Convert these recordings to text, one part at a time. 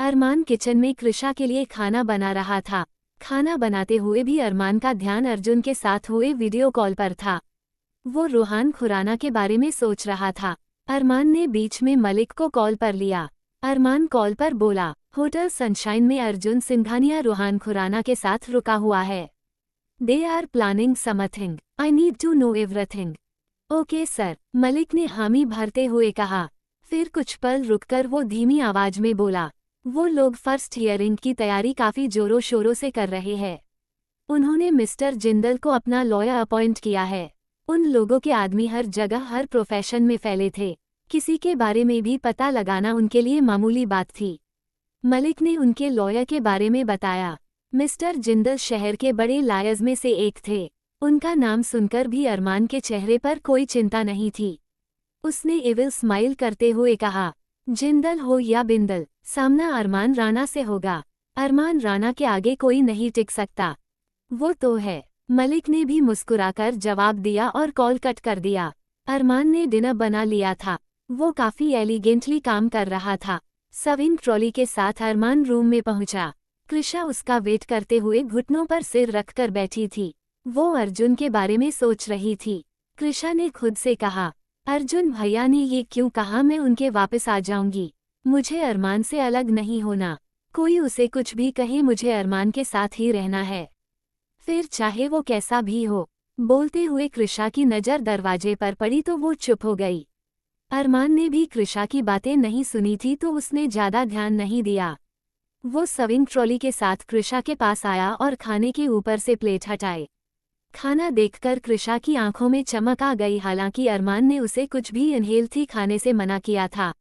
अरमान kitchen में कृषा के लिए खाना बना रहा था। खाना बनाते हुए भी अरमान का ध्यान अर्जुन के साथ हुए वीडियो कॉल पर था। वो रूहान खुराना के बारे में सोच रहा था। अरमान ने बीच में मलिक को कॉल पर लिया। अरमान कॉल पर बोला, होटल सनशाइन में अर्जुन सिंघानिया रूहान खुराना के साथ रुका हुआ है। They are planning something, I need to know everything. Okay sir, Malik ने हामी भरते हुए कहा। फिर कुछ पल रुककर वो धीमी आवाज में बोला, वो लोग फर्स्ट हियरिंग की तैयारी काफी जोरों शोरों से कर रहे हैं। उन्होंने मिस्टर जिंदल को अपना लॉयर अपॉइंट किया है। उन लोगों के आदमी हर जगह हर प्रोफेशन में फैले थे। किसी के बारे में भी पता लगाना उनके लिए मामूली बात थी। मलिक ने उनके लॉयर के बारे में बताया। मिस्टर जिंदल शहर के बड़े लायर्स में से एक थे। उनका नाम सुनकर भी अरमान के चेहरे पर कोई चिंता नहीं थी। उसने एविल स्माइल करते हुए कहा, जिंदल हो या बिंदल, सामना अरमान राणा से होगा। अरमान राणा के आगे कोई नहीं टिक सकता। वो तो है। मलिक ने भी मुस्कुराकर जवाब दिया और कॉल कट कर दिया। अरमान ने डिनर बना लिया था। वो काफी एलिगेंटली काम कर रहा था। सर्विंग ट्रॉली के साथ अरमान रूम में पहुंचा। कृषा उसका वेट करते हुए घुटनों पर सिर रखकर बैठी थी। वो अर्जुन के बारे में सोच रही थी। कृषा ने खुद से कहा, अर्जुन भैया ने ये क्यों कहा मैं उनके वापस आ जाऊंगी। मुझे अरमान से अलग नहीं होना। कोई उसे कुछ भी कहे, मुझे अरमान के साथ ही रहना है, फिर चाहे वो कैसा भी हो। बोलते हुए कृषा की नज़र दरवाजे पर पड़ी तो वो चुप हो गई। अरमान ने भी कृषा की बातें नहीं सुनी थी तो उसने ज्यादा ध्यान नहीं दिया। वो सर्विंग ट्रॉली के साथ कृषा के पास आया और खाने के ऊपर से प्लेट हटाए। खाना देखकर कृषा की आंखों में चमक आ गई। हालांकि अरमान ने उसे कुछ भी अनहेल्दी खाने से मना किया था,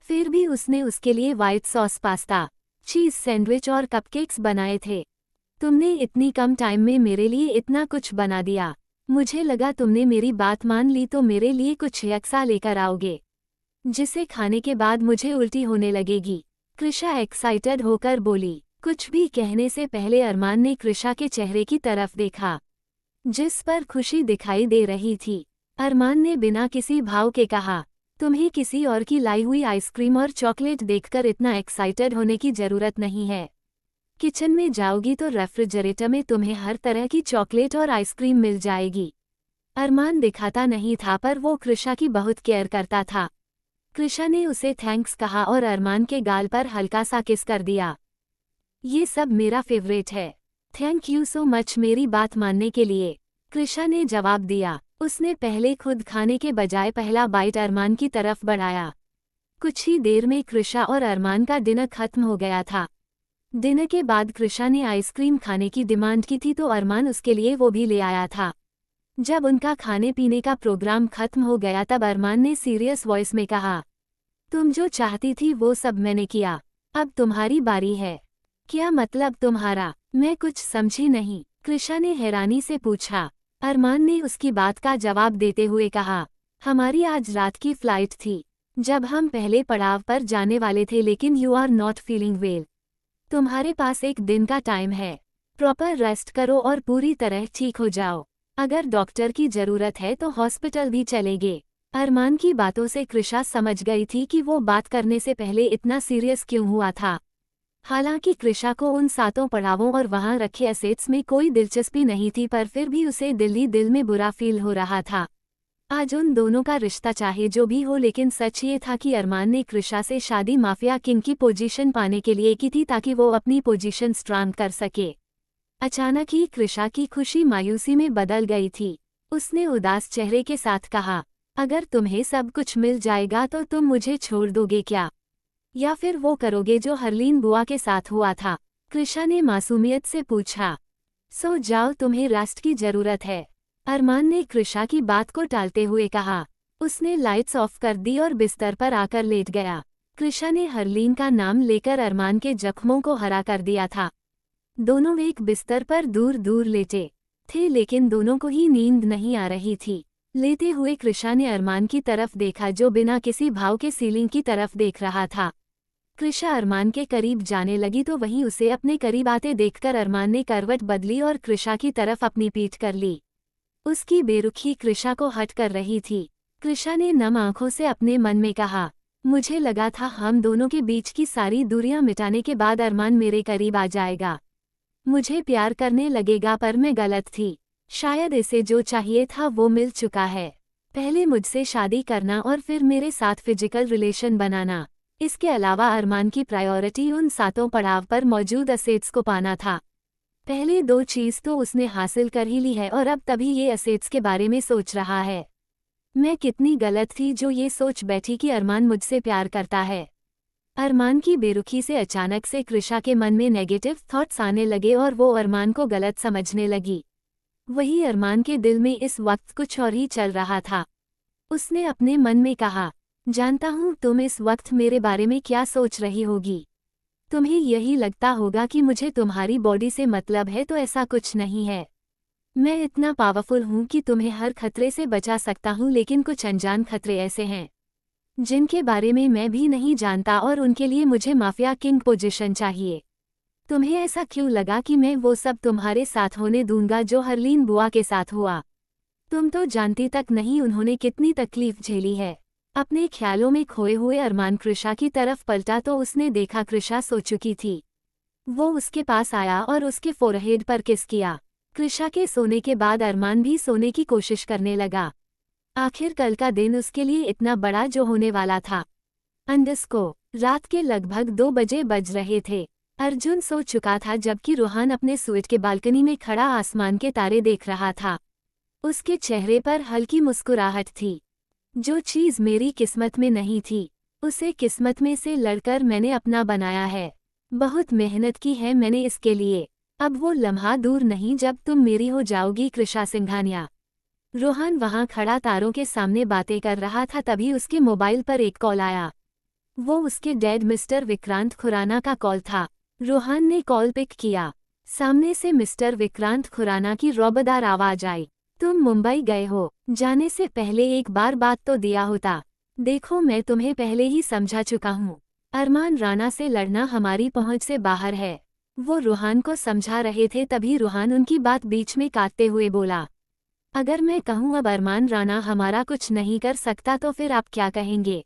फिर भी उसने उसके लिए white sauce pasta, cheese sandwich और कपकेक्स बनाए थे। तुमने इतनी कम टाइम में मेरे लिए इतना कुछ बना दिया। मुझे लगा तुमने मेरी बात मान ली तो मेरे लिए कुछ यक्सा लेकर आओगे, जिसे खाने के बाद मुझे उल्टी होने लगेगी। कृषा एक्साइटेड होकर बोली। कुछ भी कहने से पहले अरमान ने कृषा के चेहरे की तरफ देखा, जिस पर खुशी दिखाई दे रही थी। अरमान ने बिना किसी भाव के कहा, तुम्हें किसी और की लाई हुई आइसक्रीम और चॉकलेट देखकर इतना एक्साइटेड होने की जरूरत नहीं है। किचन में जाओगी तो रेफ्रिजरेटर में तुम्हें हर तरह की चॉकलेट और आइसक्रीम मिल जाएगी। अरमान दिखाता नहीं था पर वो कृषा की बहुत केयर करता था। कृषा ने उसे थैंक्स कहा और अरमान के गाल पर हल्का सा किस कर दिया। ये सब मेरा फेवरेट है। थैंक यू सो मच मेरी बात मानने के लिए, कृषा ने जवाब दिया। उसने पहले खुद खाने के बजाय पहला बाइट अरमान की तरफ बढ़ाया। कुछ ही देर में कृषा और अरमान का डिनर खत्म हो गया था। डिनर के बाद कृषा ने आइसक्रीम खाने की डिमांड की थी तो अरमान उसके लिए वो भी ले आया था। जब उनका खाने पीने का प्रोग्राम खत्म हो गया तब अरमान ने सीरियस वॉइस में कहा, तुम जो चाहती थी वो सब मैंने किया, अब तुम्हारी बारी है। क्या मतलब तुम्हारा? मैं कुछ समझी नहीं, कृषा ने हैरानी से पूछा। अरमान ने उसकी बात का जवाब देते हुए कहा, हमारी आज रात की फ्लाइट थी। जब हम पहले पड़ाव पर जाने वाले थे लेकिन you are not feeling well. तुम्हारे पास एक दिन का टाइम है। प्रॉपर रेस्ट करो और पूरी तरह ठीक हो जाओ। अगर डॉक्टर की जरूरत है तो हॉस्पिटल भी चलेंगे। अरमान की बातों से कृषा समझ गई थी कि वो बात करने से पहले इतना सीरियस क्यों हुआ था। हालांकि कृषा को उन 7 पड़ावों और वहां रखे एसेट्स में कोई दिलचस्पी नहीं थी पर फिर भी उसे दिल में बुरा फील हो रहा था। आज उन दोनों का रिश्ता चाहे जो भी हो, लेकिन सच ये था कि अरमान ने कृषा से शादी माफिया किंग की पोजीशन पाने के लिए की थी ताकि वो अपनी पोजीशन स्ट्रांग कर सके। अचानक ही कृषा की खुशी मायूसी में बदल गई थी। उसने उदास चेहरे के साथ कहा, अगर तुम्हें सब कुछ मिल जाएगा तो तुम मुझे छोड़ दोगे क्या, या फिर वो करोगे जो हरलीन बुआ के साथ हुआ था? कृषा ने मासूमियत से पूछा। सो जाओ, तुम्हें रेस्ट की जरूरत है, अरमान ने कृषा की बात को टालते हुए कहा। उसने लाइट्स ऑफ कर दी और बिस्तर पर आकर लेट गया। कृषा ने हरलीन का नाम लेकर अरमान के जख्मों को हरा कर दिया था। दोनों एक बिस्तर पर दूर दूर लेटे थे लेकिन दोनों को ही नींद नहीं आ रही थी। लेते हुए कृषा ने अरमान की तरफ देखा जो बिना किसी भाव के सीलिंग की तरफ देख रहा था। कृषा अरमान के करीब जाने लगी तो वहीं उसे अपने करीब आते देखकर अरमान ने करवट बदली और कृषा की तरफ अपनी पीठ कर ली। उसकी बेरुखी कृषा को हट कर रही थी। कृषा ने नम आंखों से अपने मन में कहा, मुझे लगा था हम दोनों के बीच की सारी दूरियां मिटाने के बाद अरमान मेरे करीब आ जाएगा, मुझे प्यार करने लगेगा, पर मैं गलत थी। शायद इसे जो चाहिए था वो मिल चुका है। पहले मुझसे शादी करना और फिर मेरे साथ फिजिकल रिलेशन बनाना। इसके अलावा अरमान की प्रायोरिटी उन 7 पड़ाव पर मौजूद असेट्स को पाना था। पहले 2 चीज़ तो उसने हासिल कर ही ली है और अब तभी ये असेट्स के बारे में सोच रहा है। मैं कितनी गलत थी जो ये सोच बैठी कि अरमान मुझसे प्यार करता है। अरमान की बेरुखी से अचानक से कृषा के मन में नेगेटिव थॉट्स आने लगे और वो अरमान को गलत समझने लगी। वही अरमान के दिल में इस वक्त कुछ और ही चल रहा था। उसने अपने मन में कहा, जानता हूँ तुम इस वक्त मेरे बारे में क्या सोच रही होगी। तुम्हें यही लगता होगा कि मुझे तुम्हारी बॉडी से मतलब है, तो ऐसा कुछ नहीं है। मैं इतना पावरफुल हूँ कि तुम्हें हर खतरे से बचा सकता हूँ, लेकिन कुछ अनजान खतरे ऐसे हैं जिनके बारे में मैं भी नहीं जानता और उनके लिए मुझे माफिया किंग पोजीशन चाहिए। तुम्हें ऐसा क्यों लगा कि मैं वो सब तुम्हारे साथ होने दूंगा जो हरलीन बुआ के साथ हुआ? तुम तो जानती तक नहीं उन्होंने कितनी तकलीफ झेली है। अपने ख्यालों में खोए हुए अरमान कृषा की तरफ पलटा तो उसने देखा कृषा सो चुकी थी। वो उसके पास आया और उसके फोरहेड पर किस किया। कृषा के सोने के बाद अरमान भी सोने की कोशिश करने लगा। आखिर कल का दिन उसके लिए इतना बड़ा जो होने वाला था। रात के लगभग 2 बजे बज रहे थे। अर्जुन सो चुका था जबकि रोहान अपने स्वीट के बालकनी में खड़ा आसमान के तारे देख रहा था। उसके चेहरे पर हल्की मुस्कुराहट थी। जो चीज़ मेरी किस्मत में नहीं थी, उसे किस्मत में से लड़कर मैंने अपना बनाया है। बहुत मेहनत की है मैंने इसके लिए। अब वो लम्हा दूर नहीं जब तुम मेरी हो जाओगी कृषा सिंघानिया। रोहान वहां खड़ा तारों के सामने बातें कर रहा था, तभी उसके मोबाइल पर एक कॉल आया। वो उसके डैड मिस्टर विक्रांत खुराना का कॉल था। रोहान ने कॉल पिक किया। सामने से मिस्टर विक्रांत खुराना की रौबदार आवाज आई, तुम मुंबई गए हो? जाने से पहले एक बार बात तो दिया होता। देखो मैं तुम्हें पहले ही समझा चुका हूँ। अरमान राणा से लड़ना हमारी पहुंच से बाहर है। वो रोहान को समझा रहे थे, तभी रोहान उनकी बात बीच में काटते हुए बोला, अगर मैं कहूँ अब अरमान राणा हमारा कुछ नहीं कर सकता तो फिर आप क्या कहेंगे?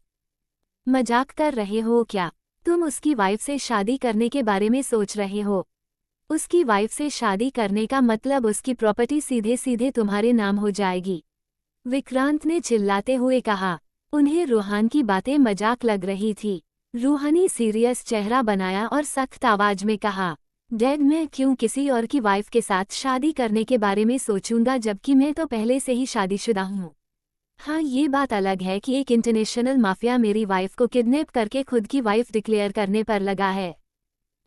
मजाक कर रहे हो क्या? तुम उसकी वाइफ से शादी करने के बारे में सोच रहे हो? उसकी वाइफ से शादी करने का मतलब उसकी प्रॉपर्टी सीधे सीधे तुम्हारे नाम हो जाएगी। विक्रांत ने चिल्लाते हुए कहा। उन्हें रोहान की बातें मजाक लग रही थी। रूहानी सीरियस चेहरा बनाया और सख्त आवाज में कहा, डैड मैं क्यों किसी और की वाइफ के साथ शादी करने के बारे में सोचूंगा, जबकि मैं तो पहले से ही शादीशुदा हूँ। हाँ ये बात अलग है कि एक इंटरनेशनल माफिया मेरी वाइफ को किडनैप करके खुद की वाइफ डिक्लेयर करने पर लगा है।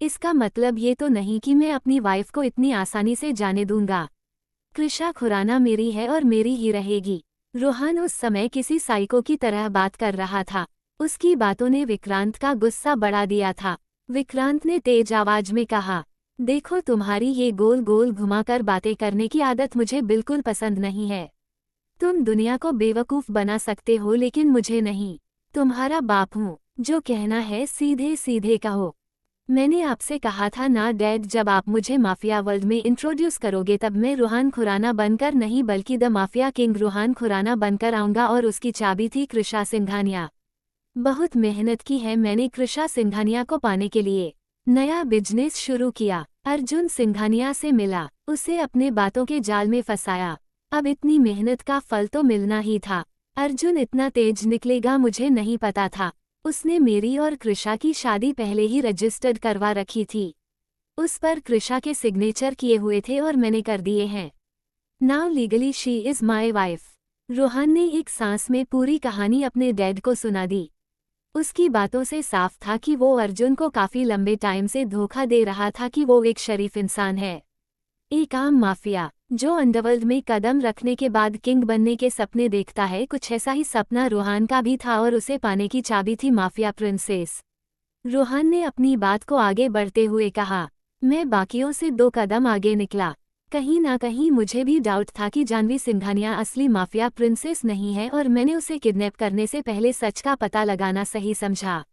इसका मतलब ये तो नहीं कि मैं अपनी वाइफ को इतनी आसानी से जाने दूंगा। कृषा खुराना मेरी है और मेरी ही रहेगी। रोहान उस समय किसी साइको की तरह बात कर रहा था। उसकी बातों ने विक्रांत का गुस्सा बढ़ा दिया था। विक्रांत ने तेज आवाज में कहा, देखो तुम्हारी ये गोल गोल घुमाकर बातें करने की आदत मुझे बिल्कुल पसंद नहीं है। तुम दुनिया को बेवकूफ़ बना सकते हो लेकिन मुझे नहीं। तुम्हारा बाप हूँ, जो कहना है सीधे सीधे कहो। मैंने आपसे कहा था ना डैड, जब आप मुझे माफिया वर्ल्ड में इंट्रोड्यूस करोगे तब मैं रोहान खुराना बनकर नहीं बल्कि the mafia king Rohan Khurana बनकर आऊँगा, और उसकी चाबी थी कृषा सिंघानिया। बहुत मेहनत की है मैंने कृषा सिंघानिया को पाने के लिए। नया बिजनेस शुरू किया, अर्जुन सिंघानिया से मिला, उसे अपने बातों के जाल में फंसाया। अब इतनी मेहनत का फल तो मिलना ही था। अर्जुन इतना तेज निकलेगा मुझे नहीं पता था। उसने मेरी और कृषा की शादी पहले ही रजिस्टर्ड करवा रखी थी। उस पर कृषा के सिग्नेचर किए हुए थे और मैंने कर दिए हैं। Now legally she is my wife. Rohan ने एक सांस में पूरी कहानी अपने डैड को सुना दी। उसकी बातों से साफ था कि वो अर्जुन को काफी लंबे टाइम से धोखा दे रहा था कि वो एक शरीफ इंसान है, एक आम माफिया जो अंडरवर्ल्ड में कदम रखने के बाद किंग बनने के सपने देखता है। कुछ ऐसा ही सपना रोहान का भी था और उसे पाने की चाबी थी माफिया प्रिंसेस। रोहान ने अपनी बात को आगे बढ़ते हुए कहा, मैं बाकियों से 2 कदम आगे निकला। कहीं ना कहीं मुझे भी डाउट था कि जानवी सिंघानिया असली माफिया प्रिंसेस नहीं है, और मैंने उसे किडनैप करने से पहले सच का पता लगाना सही समझा।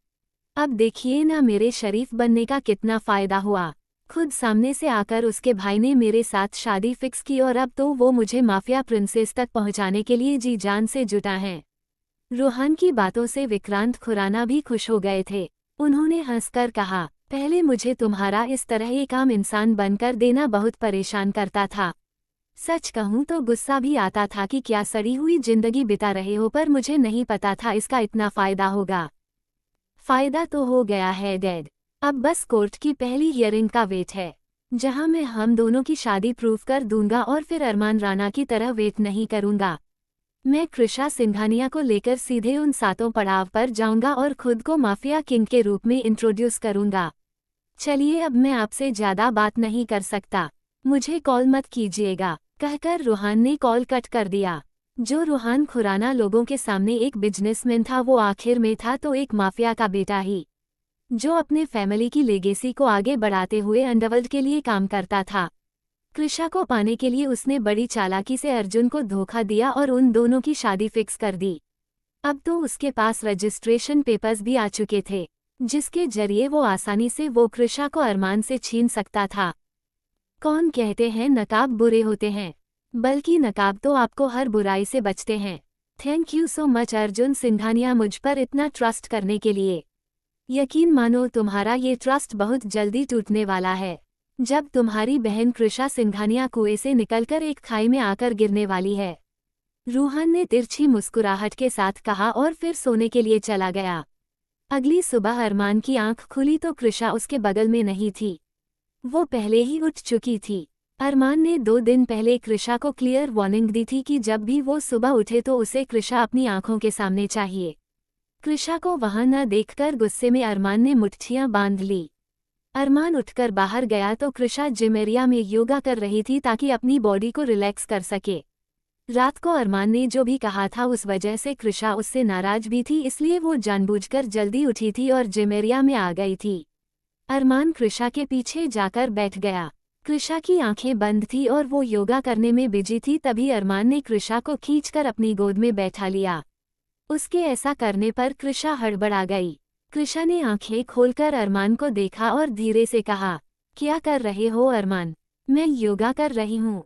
अब देखिए ना मेरे शरीफ बनने का कितना फायदा हुआ। खुद सामने से आकर उसके भाई ने मेरे साथ शादी फिक्स की और अब तो वो मुझे माफिया प्रिंसेस तक पहुंचाने के लिए जी जान से जुटा है। रोहान की बातों से विक्रांत खुराना भी खुश हो गए थे। उन्होंने हंसकर कहा, पहले मुझे तुम्हारा इस तरह एक आम इंसान बनकर देना बहुत परेशान करता था। सच कहूँ तो गुस्सा भी आता था कि क्या सड़ी हुई जिंदगी बिता रहे हो, पर मुझे नहीं पता था इसका इतना फायदा होगा। फायदा तो हो गया है डैड। अब बस कोर्ट की पहली हियरिंग का वेट है, जहां मैं हम दोनों की शादी प्रूव कर दूंगा और फिर अरमान राणा की तरह वेट नहीं करूंगा। मैं कृषा सिंघानिया को लेकर सीधे उन 7 पड़ाव पर जाऊंगा और खुद को माफिया किंग के रूप में इंट्रोड्यूस करूंगा। चलिए अब मैं आपसे ज्यादा बात नहीं कर सकता, मुझे कॉल मत कीजिएगा, कहकर रोहान ने कॉल कट कर दिया। जो रोहान खुराना लोगों के सामने एक बिजनेसमैन था, वो आखिर में था तो एक माफिया का बेटा ही, जो अपने फैमिली की लेगेसी को आगे बढ़ाते हुए अंडरवर्ल्ड के लिए काम करता था। कृषा को पाने के लिए उसने बड़ी चालाकी से अर्जुन को धोखा दिया और उन दोनों की शादी फिक्स कर दी। अब तो उसके पास रजिस्ट्रेशन पेपर्स भी आ चुके थे, जिसके जरिए वो आसानी से वो कृषा को अरमान से छीन सकता था। कौन कहते हैं नकाब बुरे होते हैं, बल्कि नकाब तो आपको हर बुराई से बचते हैं। Thank you so much Arjun Singhania, मुझ पर इतना ट्रस्ट करने के लिए। यकीन मानो तुम्हारा ये ट्रस्ट बहुत जल्दी टूटने वाला है, जब तुम्हारी बहन कृषा सिंघानिया कुएं से निकलकर एक खाई में आकर गिरने वाली है। रोहन ने तिरछी मुस्कुराहट के साथ कहा और फिर सोने के लिए चला गया। अगली सुबह अरमान की आंख खुली तो कृषा उसके बगल में नहीं थी, वो पहले ही उठ चुकी थी। अरमान ने 2 दिन पहले कृषा को क्लियर वार्निंग दी थी कि जब भी वो सुबह उठे तो उसे कृषा अपनी आंखों के सामने चाहिए। कृषा को वहां न देखकर गुस्से में अरमान ने मुट्ठियां बांध ली। अरमान उठकर बाहर गया तो कृषा जिम एरिया में योगा कर रही थी ताकि अपनी बॉडी को रिलैक्स कर सके। रात को अरमान ने जो भी कहा था उस वजह से कृषा उससे नाराज भी थी, इसलिए वो जानबूझकर जल्दी उठी थी और जिम एरिया में आ गई थी। अरमान कृषा के पीछे जाकर बैठ गया। कृषा की आंखें बंद थी और वो योगा करने में बिजी थी, तभी अरमान ने कृषा को खींचकर अपनी गोद में बैठा लिया। उसके ऐसा करने पर कृषा हड़बड़ा गई। कृषा ने आंखें खोलकर अरमान को देखा और धीरे से कहा, क्या कर रहे हो अरमान? मैं योगा कर रही हूँ।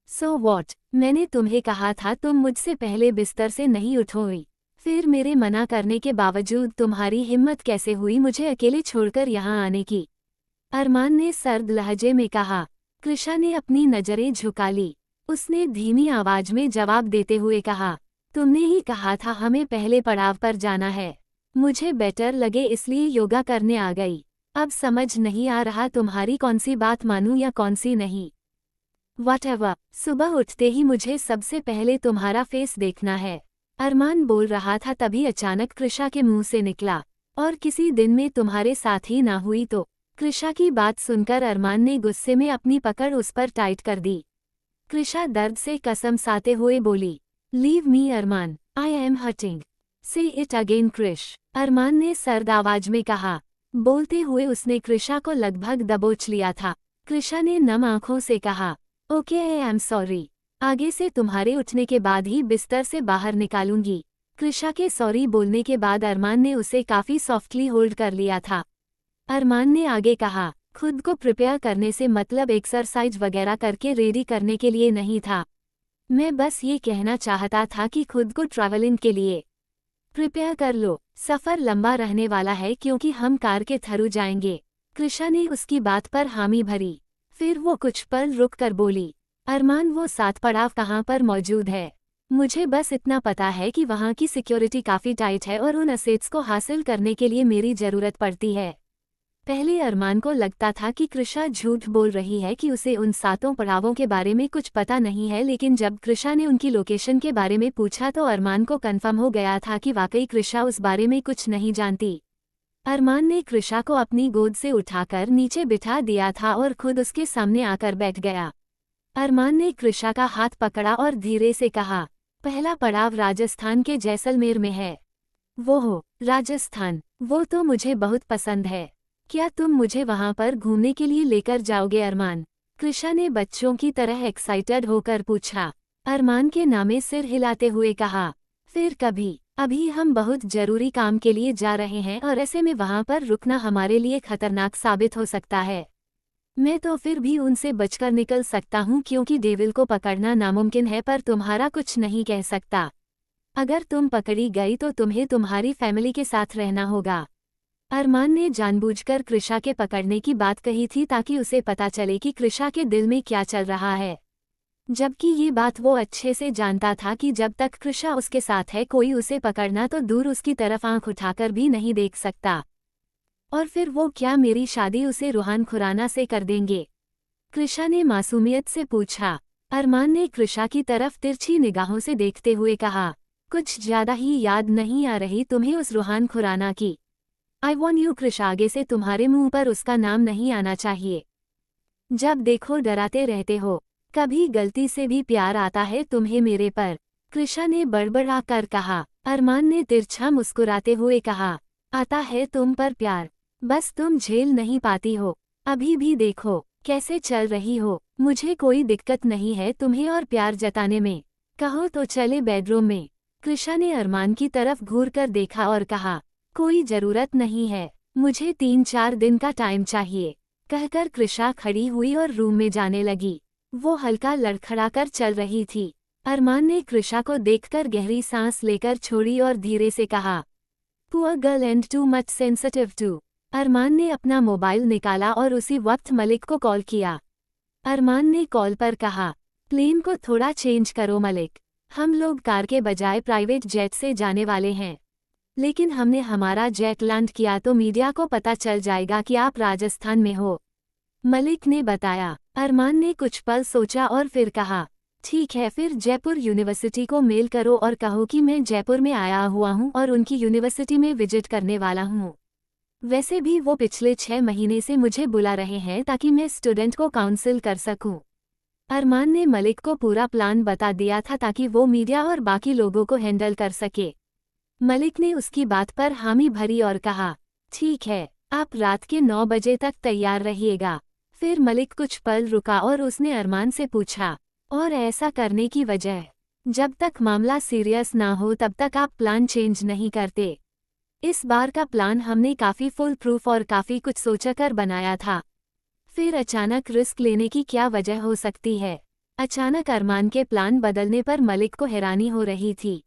So what? मैंने तुम्हें कहा था तुम मुझसे पहले बिस्तर से नहीं उठोगी, फिर मेरे मना करने के बावजूद तुम्हारी हिम्मत कैसे हुई मुझे अकेले छोड़कर यहाँ आने की? अरमान ने सर्द लहजे में कहा। कृषा ने अपनी नजरें झुका ली। उसने धीमी आवाज में जवाब देते हुए कहा, तुमने ही कहा था हमें पहले पड़ाव पर जाना है। मुझे बेटर लगे इसलिए योगा करने आ गई। अब समझ नहीं आ रहा तुम्हारी कौन सी बात मानूं या कौन सी नहीं। व्हाटएवर, सुबह उठते ही मुझे सबसे पहले तुम्हारा फेस देखना है। अरमान बोल रहा था तभी अचानक कृषा के मुंह से निकला, और किसी दिन में तुम्हारे साथ ही ना हुई तो। कृषा की बात सुनकर अरमान ने गुस्से में अपनी पकड़ उस पर टाइट कर दी। कृषा दर्द से कसमसाते हुए बोली, leave me Arman, I am hurting. Say it again Krish, Arman ने सर्द आवाज में कहा। बोलते हुए उसने कृषा को लगभग दबोच लिया था। कृषा ने नम आंखों से कहा, ओके आई एम सॉरी, आगे से तुम्हारे उठने के बाद ही बिस्तर से बाहर निकालूंगी। कृषा के सॉरी बोलने के बाद अरमान ने उसे काफी सॉफ्टली होल्ड कर लिया था। अरमान ने आगे कहा, खुद को प्रिपेयर करने से मतलब एक्सरसाइज वगैरह करके रेडी करने के लिए नहीं था। मैं बस ये कहना चाहता था कि खुद को ट्रैवलिंग के लिए प्रिपेयर कर लो। सफ़र लंबा रहने वाला है क्योंकि हम कार के थ्रू जाएंगे। कृषा ने उसकी बात पर हामी भरी। फिर वो कुछ पल रुक कर बोली, अरमान वो 7 पड़ाव कहाँ पर मौजूद है? मुझे बस इतना पता है कि वहाँ की सिक्योरिटी काफ़ी टाइट है और उन असेट्स को हासिल करने के लिए मेरी ज़रूरत पड़ती है। पहले अरमान को लगता था कि कृषा झूठ बोल रही है कि उसे उन 7 पड़ावों के बारे में कुछ पता नहीं है, लेकिन जब कृषा ने उनकी लोकेशन के बारे में पूछा तो अरमान को कन्फर्म हो गया था कि वाकई कृषा उस बारे में कुछ नहीं जानती। अरमान ने कृषा को अपनी गोद से उठाकर नीचे बिठा दिया था और खुद उसके सामने आकर बैठ गया। अरमान ने कृषा का हाथ पकड़ा और धीरे से कहा, पहला पड़ाव राजस्थान के जैसलमेर में है। वो हो, राजस्थान, वो तो मुझे बहुत पसंद है। क्या तुम मुझे वहां पर घूमने के लिए लेकर जाओगे अरमान? कृषा ने बच्चों की तरह एक्साइटेड होकर पूछा। अरमान के नामे सिर हिलाते हुए कहा, फिर कभी, अभी हम बहुत जरूरी काम के लिए जा रहे हैं और ऐसे में वहां पर रुकना हमारे लिए खतरनाक साबित हो सकता है। मैं तो फिर भी उनसे बचकर निकल सकता हूं क्योंकि डेविल को पकड़ना नामुमकिन है, पर तुम्हारा कुछ नहीं कह सकता। अगर तुम पकड़ी गई तो तुम्हें तुम्हारी फैमिली के साथ रहना होगा। अरमान ने जानबूझकर कृषा के पकड़ने की बात कही थी ताकि उसे पता चले कि कृषा के दिल में क्या चल रहा है, जबकि ये बात वो अच्छे से जानता था कि जब तक कृषा उसके साथ है कोई उसे पकड़ना तो दूर उसकी तरफ आंख उठाकर भी नहीं देख सकता। और फिर वो क्या मेरी शादी उसे रूहान खुराना से कर देंगे? कृषा ने मासूमियत से पूछा। अरमान ने कृषा की तरफ तिरछी निगाहों से देखते हुए कहा, कुछ ज्यादा ही याद नहीं आ रही तुम्हें उस रूहान खुराना की? आई वॉन्ट यू कृषा, आगे से तुम्हारे मुंह पर उसका नाम नहीं आना चाहिए। जब देखो डराते रहते हो, कभी गलती से भी प्यार आता है तुम्हें मेरे पर? कृषा ने बड़बड़ा कर कहा। अरमान ने तिरछा मुस्कुराते हुए कहा, आता है तुम पर प्यार, बस तुम झेल नहीं पाती हो। अभी भी देखो कैसे चल रही हो। मुझे कोई दिक्कत नहीं है तुम्हें और प्यार जताने में, कहो तो चले बेडरूम में। कृषा ने अरमान की तरफ घूरकर देखा और कहा, कोई जरूरत नहीं है, मुझे 3-4 दिन का टाइम चाहिए। कहकर कृषा खड़ी हुई और रूम में जाने लगी। वो हल्का लड़खड़ाकर चल रही थी। अरमान ने कृषा को देखकर गहरी सांस लेकर छोड़ी और धीरे से कहा, poor girl and too much sensitive too. Armaan ने अपना मोबाइल निकाला और उसी वक्त मलिक को कॉल किया। अरमान ने कॉल पर कहा, प्लेन को थोड़ा चेंज करो मलिक, हम लोग कार के बजाय प्राइवेट जेट से जाने वाले हैं, लेकिन हमने हमारा जेट लैंड किया तो मीडिया को पता चल जाएगा कि आप राजस्थान में हो, मलिक ने बताया। अरमान ने कुछ पल सोचा और फिर कहा, ठीक है, फिर जयपुर यूनिवर्सिटी को मेल करो और कहो कि मैं जयपुर में आया हुआ हूँ और उनकी यूनिवर्सिटी में विजिट करने वाला हूँ। वैसे भी वो पिछले 6 महीने से मुझे बुला रहे हैं ताकि मैं स्टूडेंट को काउंसिल कर सकूं। अरमान ने मलिक को पूरा प्लान बता दिया था ताकि वो मीडिया और बाकी लोगों को हैंडल कर सके। मलिक ने उसकी बात पर हामी भरी और कहा, ठीक है, आप रात के 9 बजे तक तैयार रहिएगा। फिर मलिक कुछ पल रुका और उसने अरमान से पूछा, और ऐसा करने की वजह? जब तक मामला सीरियस ना हो तब तक आप प्लान चेंज नहीं करते। इस बार का प्लान हमने काफ़ी फुल प्रूफ और काफ़ी कुछ सोचकर बनाया था। फिर अचानक रिस्क लेने की क्या वजह हो सकती है? अचानक अरमान के प्लान बदलने पर मलिक को हैरानी हो रही थी।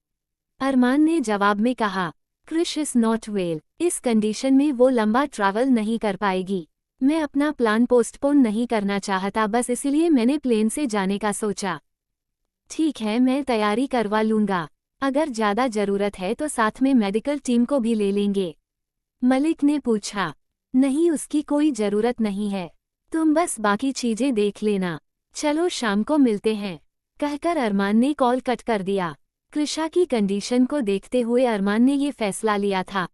अरमान ने जवाब में कहा, क्रिश इज नॉट वेल, इस कंडीशन में वो लंबा ट्रैवल नहीं कर पाएगी। मैं अपना प्लान पोस्टपोन नहीं करना चाहता, बस इसलिए मैंने प्लेन से जाने का सोचा। ठीक है, मैं तैयारी करवा लूँगा, अगर ज़्यादा ज़रूरत है तो साथ में मेडिकल टीम को भी ले लेंगे। मलिक ने पूछा, नहीं, उसकी कोई ज़रूरत नहीं है, तुम बस बाकी चीज़ें देख लेना, चलो शाम को मिलते हैं। कहकर अरमान ने कॉल कट कर दिया। कृषा की कंडीशन को देखते हुए अरमान ने ये फैसला लिया था।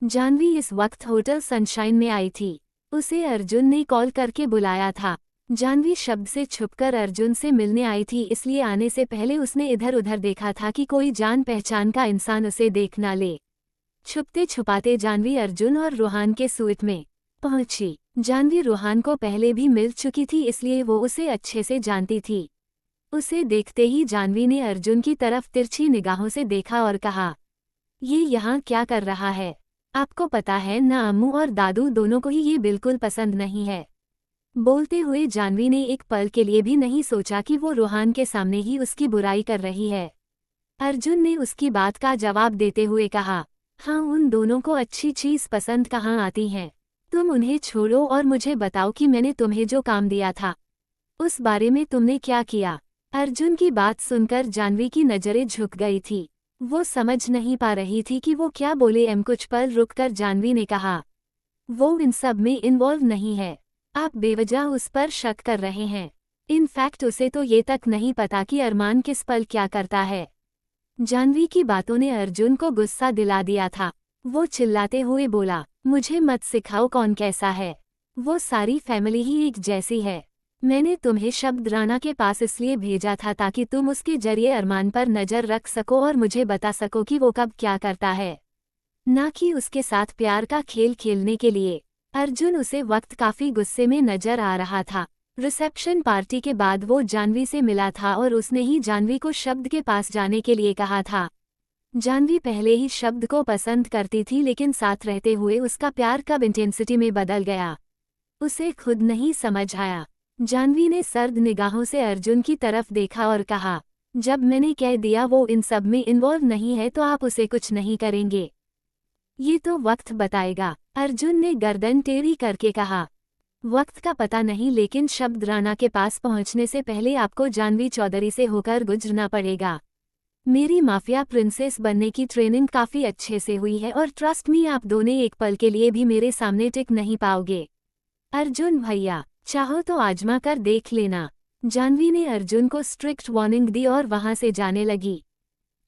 जानवी इस वक्त होटल सनशाइन में आई थी। उसे अर्जुन ने कॉल करके बुलाया था। जानवी शब्द से छुपकर अर्जुन से मिलने आई थी, इसलिए आने से पहले उसने इधर उधर देखा था कि कोई जान पहचान का इंसान उसे देख ना ले। छुपते छुपाते जानवी अर्जुन और रूहान के सूट में पहुंची। जानवी रूहान को पहले भी मिल चुकी थी, इसलिए वो उसे अच्छे से जानती थी। उसे देखते ही जानवी ने अर्जुन की तरफ तिरछी निगाहों से देखा और कहा, ये यहाँ क्या कर रहा है? आपको पता है ना, अम्मू और दादू दोनों को ही ये बिल्कुल पसंद नहीं है। बोलते हुए जानवी ने एक पल के लिए भी नहीं सोचा कि वो रूहान के सामने ही उसकी बुराई कर रही है। अर्जुन ने उसकी बात का जवाब देते हुए कहा, हाँ, उन दोनों को अच्छी चीज़ पसंद कहाँ आती है। तुम उन्हें छोड़ो और मुझे बताओ कि मैंने तुम्हें जो काम दिया था उस बारे में तुमने क्या किया? अर्जुन की बात सुनकर जानवी की नज़रें झुक गई थी। वो समझ नहीं पा रही थी कि वो क्या बोले। कुछ पल रुककर जानवी ने कहा, वो इन सब में इन्वॉल्व नहीं है, आप बेवजह उस पर शक कर रहे हैं। इनफैक्ट उसे तो ये तक नहीं पता कि अरमान किस पल क्या करता है। जानवी की बातों ने अर्जुन को गुस्सा दिला दिया था। वो चिल्लाते हुए बोला, मुझे मत सिखाओ कौन कैसा है, वो सारी फैमिली ही एक जैसी है। मैंने तुम्हें शब्द राणा के पास इसलिए भेजा था ताकि तुम उसके जरिए अरमान पर नज़र रख सको और मुझे बता सको कि वो कब क्या करता है, ना कि उसके साथ प्यार का खेल खेलने के लिए। अर्जुन उसे वक्त काफ़ी गुस्से में नजर आ रहा था। रिसेप्शन पार्टी के बाद वो जानवी से मिला था और उसने ही जानवी को शब्द के पास जाने के लिए कहा था। जानवी पहले ही शब्द को पसंद करती थी, लेकिन साथ रहते हुए उसका प्यार कब इंटेंसिटी में बदल गया उसे खुद नहीं समझ आया। जानवी ने सर्द निगाहों से अर्जुन की तरफ देखा और कहा, जब मैंने कह दिया वो इन सब में इन्वॉल्व नहीं है तो आप उसे कुछ नहीं करेंगे। ये तो वक्त बताएगा, अर्जुन ने गर्दन टेढ़ी करके कहा। वक्त का पता नहीं, लेकिन शब्द राणा के पास पहुंचने से पहले आपको जानवी चौधरी से होकर गुजरना पड़ेगा। मेरी माफिया प्रिंसेस बनने की ट्रेनिंग काफी अच्छे से हुई है और ट्रस्ट मी, आप दोनों एक पल के लिए भी मेरे सामने टिक नहीं पाओगे। अर्जुन भैया, चाहो तो आजमा कर देख लेना। जानवी ने अर्जुन को स्ट्रिक्ट वार्निंग दी और वहां से जाने लगी।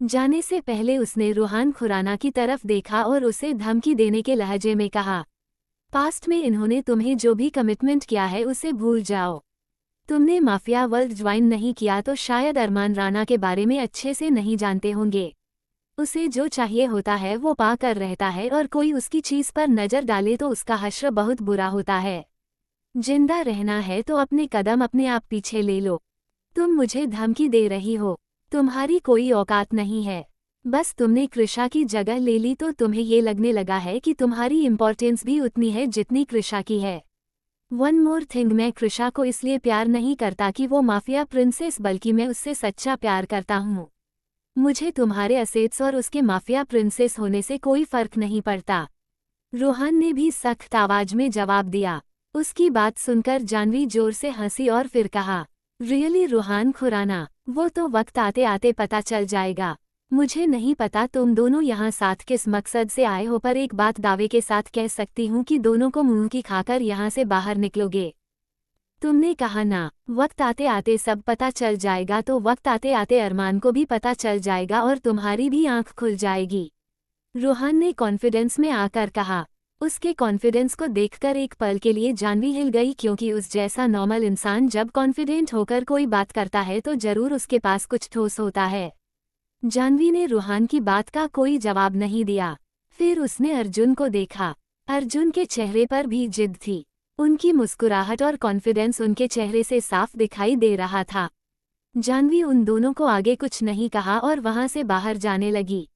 जाने से पहले उसने रूहान खुराना की तरफ देखा और उसे धमकी देने के लहजे में कहा, पास्ट में इन्होंने तुम्हें जो भी कमिटमेंट किया है उसे भूल जाओ। तुमने माफिया वर्ल्ड ज्वाइन नहीं किया तो शायद अरमान राणा के बारे में अच्छे से नहीं जानते होंगे। उसे जो चाहिए होता है वो पा कर रहता है और कोई उसकी चीज पर नजर डाले तो उसका हश्र बहुत बुरा होता है। जिंदा रहना है तो अपने कदम अपने आप पीछे ले लो। तुम मुझे धमकी दे रही हो, तुम्हारी कोई औकात नहीं है। बस तुमने कृषा की जगह ले ली तो तुम्हें ये लगने लगा है कि तुम्हारी इम्पोर्टेंस भी उतनी है जितनी कृषा की है। वन मोर थिंग, मैं कृषा को इसलिए प्यार नहीं करता कि वो माफिया प्रिंसेस, बल्कि मैं उससे सच्चा प्यार करता हूँ। मुझे तुम्हारे असेट्स और उसके माफिया प्रिंसेस होने से कोई फर्क नहीं पड़ता। रूहान ने भी सख्त आवाज में जवाब दिया। उसकी बात सुनकर जानवी जोर से हंसी और फिर कहा, रियली रूहान खुराना, वो तो वक्त आते आते पता चल जाएगा। मुझे नहीं पता तुम दोनों यहाँ साथ किस मकसद से आए हो, पर एक बात दावे के साथ कह सकती हूँ कि दोनों को मुंह की खाकर यहाँ से बाहर निकलोगे। तुमने कहा ना, वक्त आते आते सब पता चल जाएगा, तो वक्त आते आते अरमान को भी पता चल जाएगा और तुम्हारी भी आंख खुल जाएगी। रूहान ने कॉन्फिडेंस में आकर कहा। उसके कॉन्फिडेंस को देखकर एक पल के लिए जानवी हिल गई, क्योंकि उस जैसा नॉर्मल इंसान जब कॉन्फिडेंट होकर कोई बात करता है तो जरूर उसके पास कुछ ठोस होता है। जानवी ने रूहान की बात का कोई जवाब नहीं दिया। फिर उसने अर्जुन को देखा। अर्जुन के चेहरे पर भी जिद थी। उनकी मुस्कुराहट और कॉन्फिडेंस उनके चेहरे से साफ दिखाई दे रहा था। जानवी उन दोनों को आगे कुछ नहीं कहा और वहां से बाहर जाने लगी।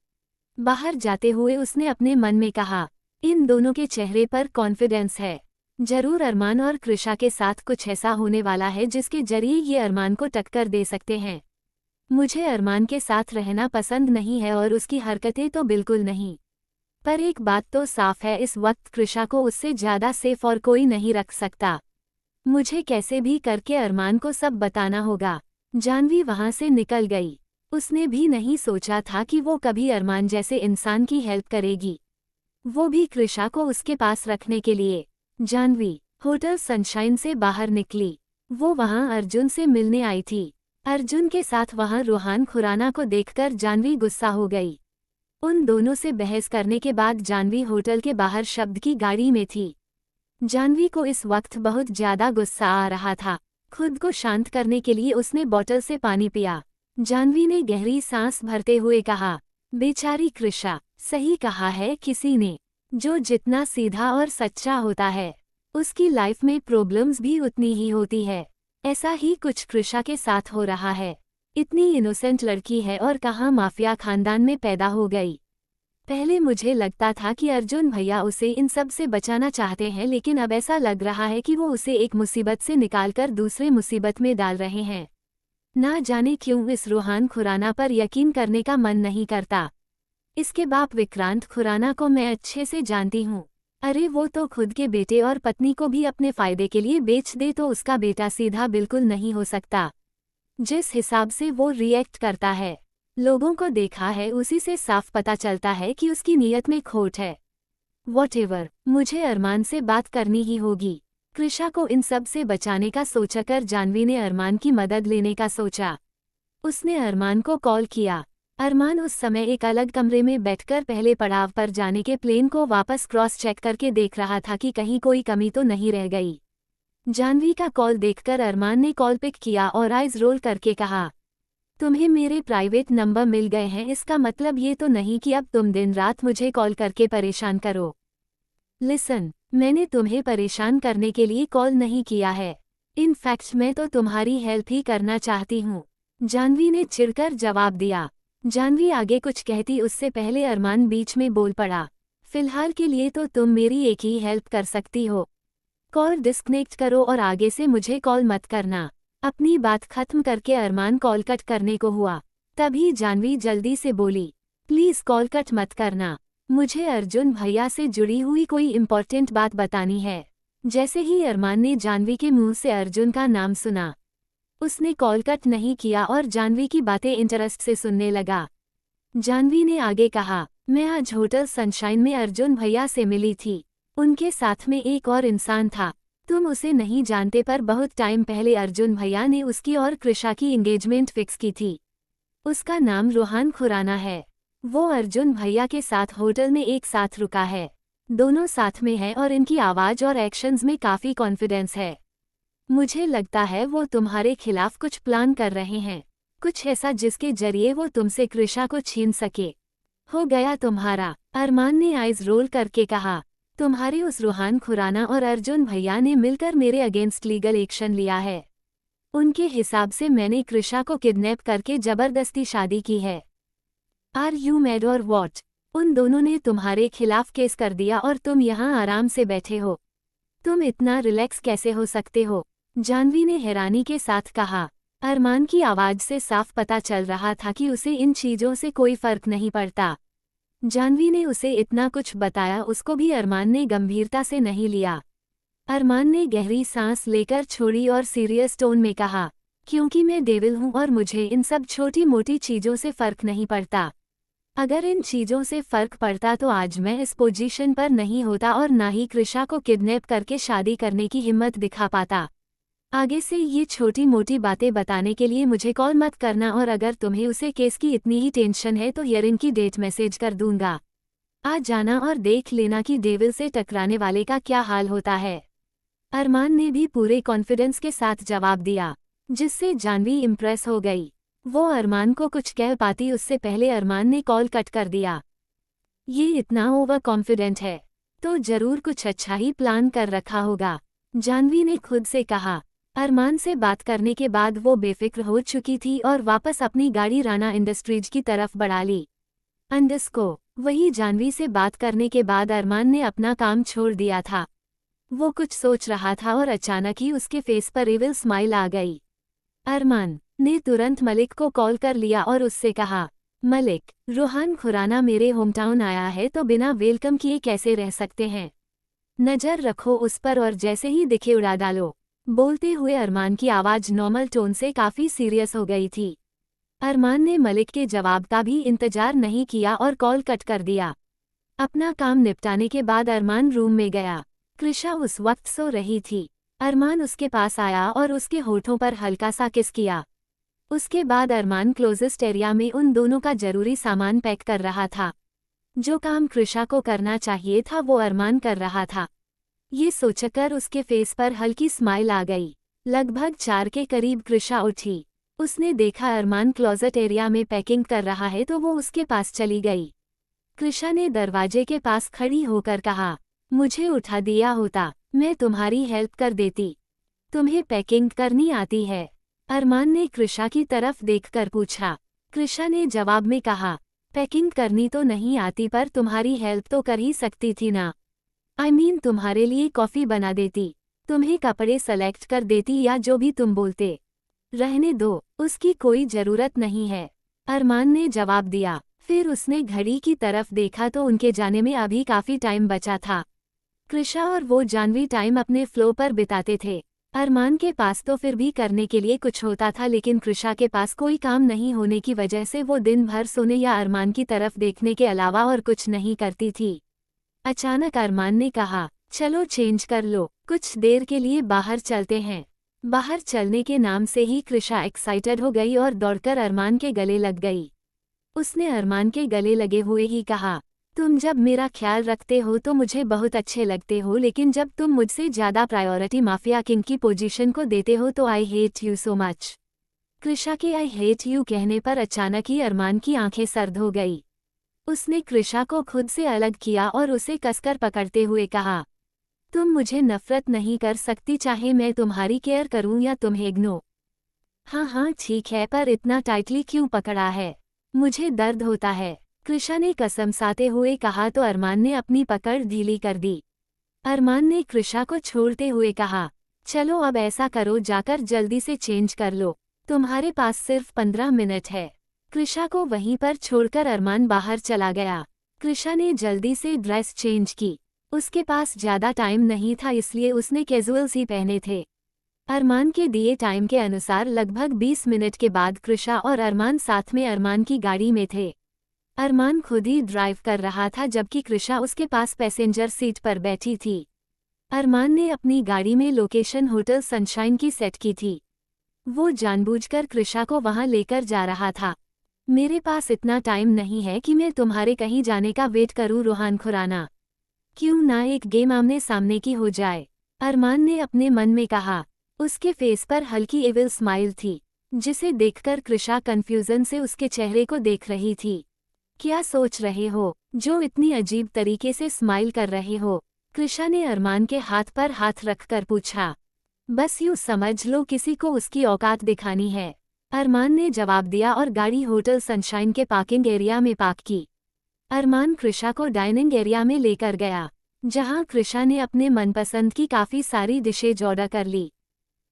बाहर जाते हुए उसने अपने मन में कहा, इन दोनों के चेहरे पर कॉन्फिडेंस है। जरूर अरमान और कृषा के साथ कुछ ऐसा होने वाला है जिसके जरिए ये अरमान को टक्कर दे सकते हैं। मुझे अरमान के साथ रहना पसंद नहीं है और उसकी हरकतें तो बिल्कुल नहीं। पर एक बात तो साफ है, इस वक्त कृषा को उससे ज्यादा सेफ और कोई नहीं रख सकता। मुझे कैसे भी करके अरमान को सब बताना होगा। जानवी वहां से निकल गई। उसने भी नहीं सोचा था कि वो कभी अरमान जैसे इंसान की हेल्प करेगी, वो भी कृषा को उसके पास रखने के लिए। जानवी होटल सनशाइन से बाहर निकली। वो वहां अर्जुन से मिलने आई थी। अर्जुन के साथ वहां रूहान खुराना को देखकर जानवी गुस्सा हो गई। उन दोनों से बहस करने के बाद जानवी होटल के बाहर शब्द की गाड़ी में थी। जानवी को इस वक्त बहुत ज्यादा गुस्सा आ रहा था। खुद को शांत करने के लिए उसने बोतल से पानी पिया। जानवी ने गहरी सांस भरते हुए कहा, बेचारी कृषा, सही कहा है किसी ने, जो जितना सीधा और सच्चा होता है उसकी लाइफ में प्रॉब्लम्स भी उतनी ही होती है। ऐसा ही कुछ कृषा के साथ हो रहा है। इतनी इनोसेंट लड़की है और कहाँ माफिया खानदान में पैदा हो गई। पहले मुझे लगता था कि अर्जुन भैया उसे इन सब से बचाना चाहते हैं, लेकिन अब ऐसा लग रहा है कि वो उसे एक मुसीबत से निकालकर दूसरे मुसीबत में डाल रहे हैं। ना जाने क्यों इस रूहान खुराना पर यकीन करने का मन नहीं करता। इसके बाप विक्रांत खुराना को मैं अच्छे से जानती हूँ। अरे वो तो खुद के बेटे और पत्नी को भी अपने फायदे के लिए बेच दे तो उसका बेटा सीधा बिल्कुल नहीं हो सकता। जिस हिसाब से वो रिएक्ट करता है, लोगों को देखा है, उसी से साफ पता चलता है कि उसकी नीयत में खोट है। व्हाटएवर, मुझे अरमान से बात करनी ही होगी। कृषा को इन सब से बचाने का सोचकर जानवी ने अरमान की मदद लेने का सोचा। उसने अरमान को कॉल किया। अरमान उस समय एक अलग कमरे में बैठकर पहले पड़ाव पर जाने के प्लेन को वापस क्रॉस चेक करके देख रहा था कि कहीं कोई कमी तो नहीं रह गई। जानवी का कॉल देखकर अरमान ने कॉल पिक किया और आइज रोल करके कहा, तुम्हें मेरे प्राइवेट नंबर मिल गए हैं, इसका मतलब ये तो नहीं कि अब तुम दिन रात मुझे कॉल करके परेशान करो। लिसन, मैंने तुम्हें परेशान करने के लिए कॉल नहीं किया है। इनफैक्ट मैं तो तुम्हारी हेल्प ही करना चाहती हूँ, जानवी ने चिढ़कर जवाब दिया। जानवी आगे कुछ कहती उससे पहले अरमान बीच में बोल पड़ा, फिलहाल के लिए तो तुम मेरी एक ही हेल्प कर सकती हो। कॉल डिस्कनेक्ट करो और आगे से मुझे कॉल मत करना। अपनी बात खत्म करके अरमान कॉल कट करने को हुआ। तभी जानवी जल्दी से बोली, प्लीज कॉल कट मत करना, मुझे अर्जुन भैया से जुड़ी हुई कोई इम्पोर्टेंट बात बतानी है। जैसे ही अरमान ने जानवी के मुंह से अर्जुन का नाम सुना, उसने कॉल कट नहीं किया और जानवी की बातें इंटरेस्ट से सुनने लगा। जानवी ने आगे कहा, मैं आज होटल सनशाइन में अर्जुन भैया से मिली थी। उनके साथ में एक और इंसान था। तुम उसे नहीं जानते पर बहुत टाइम पहले अर्जुन भैया ने उसकी और कृषा की एंगेजमेंट फिक्स की थी। उसका नाम रोहान खुराना है। वो अर्जुन भैया के साथ होटल में एक साथ रुका है। दोनों साथ में है और इनकी आवाज और एक्शंस में काफी कॉन्फिडेंस है। मुझे लगता है वो तुम्हारे खिलाफ कुछ प्लान कर रहे हैं, कुछ ऐसा जिसके जरिए वो तुमसे कृषा को छीन सके। हो गया तुम्हारा, अरमान ने आइज रोल करके कहा। तुम्हारे उस रोहान खुराना और अर्जुन भैया ने मिलकर मेरे अगेंस्ट लीगल एक्शन लिया है। उनके हिसाब से मैंने कृषा को किडनैप करके जबरदस्ती शादी की है। आर यू मैड और वॉट? उन दोनों ने तुम्हारे खिलाफ केस कर दिया और तुम यहाँ आराम से बैठे हो। तुम इतना रिलैक्स कैसे हो सकते हो? जानवी ने हैरानी के साथ कहा। अरमान की आवाज से साफ पता चल रहा था कि उसे इन चीजों से कोई फर्क नहीं पड़ता। जानवी ने उसे इतना कुछ बताया, उसको भी अरमान ने गंभीरता से नहीं लिया। अरमान ने गहरी सांस लेकर छोड़ी और सीरियस टोन में कहा, क्योंकि मैं डेविल हूँ और मुझे इन सब छोटी मोटी चीजों से फर्क नहीं पड़ता। अगर इन चीजों से फर्क पड़ता तो आज मैं इस पोजीशन पर नहीं होता और ना ही कृषा को किडनैप करके शादी करने की हिम्मत दिखा पाता। आगे से ये छोटी मोटी बातें बताने के लिए मुझे कॉल मत करना और अगर तुम्हें उसे केस की इतनी ही टेंशन है तो हियरिंग की डेट मैसेज कर दूंगा। आ जाना और देख लेना कि डेविल से टकराने वाले का क्या हाल होता है। अरमान ने भी पूरे कॉन्फिडेंस के साथ जवाब दिया, जिससे जानवी इम्प्रेस हो गई। वो अरमान को कुछ कह पाती उससे पहले अरमान ने कॉल कट कर दिया। ये इतना ओवर कॉन्फिडेंट है तो जरूर कुछ अच्छा ही प्लान कर रखा होगा, जानवी ने खुद से कहा। अरमान से बात करने के बाद वो बेफिक्र हो चुकी थी और वापस अपनी गाड़ी राणा इंडस्ट्रीज की तरफ बढ़ा ली। वही जानवी से बात करने के बाद अरमान ने अपना काम छोड़ दिया था। वो कुछ सोच रहा था और अचानक ही उसके फेस पर इविल स्माइल आ गई। अरमान ने तुरंत मलिक को कॉल कर लिया और उससे कहा, मलिक, रोहान खुराना मेरे होमटाउन आया है तो बिना वेलकम किए कैसे रह सकते हैं? नजर रखो उस पर और जैसे ही दिखे उड़ा डालो। बोलते हुए अरमान की आवाज नॉर्मल टोन से काफी सीरियस हो गई थी। अरमान ने मलिक के जवाब का भी इंतजार नहीं किया और कॉल कट कर दिया। अपना काम निपटाने के बाद अरमान रूम में गया। कृषा उस वक्त सो रही थी। अरमान उसके पास आया और उसके होठों पर हल्का सा किस किया। उसके बाद अरमान क्लोजेस्ट एरिया में उन दोनों का जरूरी सामान पैक कर रहा था। जो काम कृषा को करना चाहिए था वो अरमान कर रहा था। ये सोचकर उसके फेस पर हल्की स्माइल आ गई। लगभग 4 के करीब कृषा उठी। उसने देखा अरमान क्लोजेट एरिया में पैकिंग कर रहा है तो वो उसके पास चली गई। कृषा ने दरवाजे के पास खड़ी होकर कहा, मुझे उठा दिया होता, मैं तुम्हारी हेल्प कर देती। तुम्हें पैकिंग करनी आती है? अरमान ने कृषा की तरफ देखकर पूछा। कृषा ने जवाब में कहा, पैकिंग करनी तो नहीं आती पर तुम्हारी हेल्प तो कर ही सकती थी ना। तुम्हारे लिए कॉफ़ी बना देती, तुम्हें कपड़े सेलेक्ट कर देती या जो भी तुम बोलते। रहने दो, उसकी कोई ज़रूरत नहीं है, अरमान ने जवाब दिया। फिर उसने घड़ी की तरफ देखा तो उनके जाने में अभी काफ़ी टाइम बचा था। कृषा और वो जानवी टाइम अपने फ्लो पर बिताते थे। अरमान के पास तो फिर भी करने के लिए कुछ होता था, लेकिन कृषा के पास कोई काम नहीं होने की वजह से वो दिन भर सोने या अरमान की तरफ देखने के अलावा और कुछ नहीं करती थी। अचानक अरमान ने कहा, चलो चेंज कर लो, कुछ देर के लिए बाहर चलते हैं। बाहर चलने के नाम से ही कृषा एक्साइटेड हो गई और दौड़कर अरमान के गले लग गई। उसने अरमान के गले लगे हुए ही कहा, तुम जब मेरा ख्याल रखते हो तो मुझे बहुत अच्छे लगते हो, लेकिन जब तुम मुझसे ज़्यादा प्रायोरिटी माफिया किंग की पोजीशन को देते हो तो I hate you so much. Krisha के आई हेट यू कहने पर अचानक ही अरमान की आंखें सर्द हो गई। उसने कृषा को खुद से अलग किया और उसे कसकर पकड़ते हुए कहा, तुम मुझे नफरत नहीं कर सकती, चाहे मैं तुम्हारी केयर करूं या तुम्हें इग्नोर। हाँ ठीक है, पर इतना टाइटली क्यों पकड़ा है? मुझे दर्द होता है, कृषा ने कसमसाते हुए कहा तो अरमान ने अपनी पकड़ ढीली कर दी। अरमान ने कृषा को छोड़ते हुए कहा, चलो अब ऐसा करो, जाकर जल्दी से चेंज कर लो, तुम्हारे पास सिर्फ 15 मिनट है। कृषा को वहीं पर छोड़कर अरमान बाहर चला गया। कृषा ने जल्दी से ड्रेस चेंज की। उसके पास ज्यादा टाइम नहीं था, इसलिए उसने कैजुअल्स ही पहने थे। अरमान के दिए टाइम के अनुसार लगभग 20 मिनट के बाद कृषा और अरमान साथ में अरमान की गाड़ी में थे। अरमान खुद ही ड्राइव कर रहा था, जबकि कृषा उसके पास पैसेंजर सीट पर बैठी थी। अरमान ने अपनी गाड़ी में लोकेशन होटल सनशाइन की सेट की थी। वो जानबूझकर कृषा को वहां लेकर जा रहा था। मेरे पास इतना टाइम नहीं है कि मैं तुम्हारे कहीं जाने का वेट करूं रोहान खुराना। क्यों ना एक गेम आमने सामने की हो जाए, अरमान ने अपने मन में कहा। उसके फेस पर हल्की एविल स्माइल थी, जिसे देखकर कृषा कंफ्यूजन से उसके चेहरे को देख रही थी। क्या सोच रहे हो, जो इतनी अजीब तरीके से स्माइल कर रहे हो? कृषा ने अरमान के हाथ पर हाथ रखकर पूछा। बस यूँ समझ लो, किसी को उसकी औकात दिखानी है, अरमान ने जवाब दिया और गाड़ी होटल सनशाइन के पार्किंग एरिया में पार्क की। अरमान कृषा को डाइनिंग एरिया में लेकर गया, जहां कृषा ने अपने मनपसंद की काफ़ी सारी डिशेज ऑर्डर कर ली।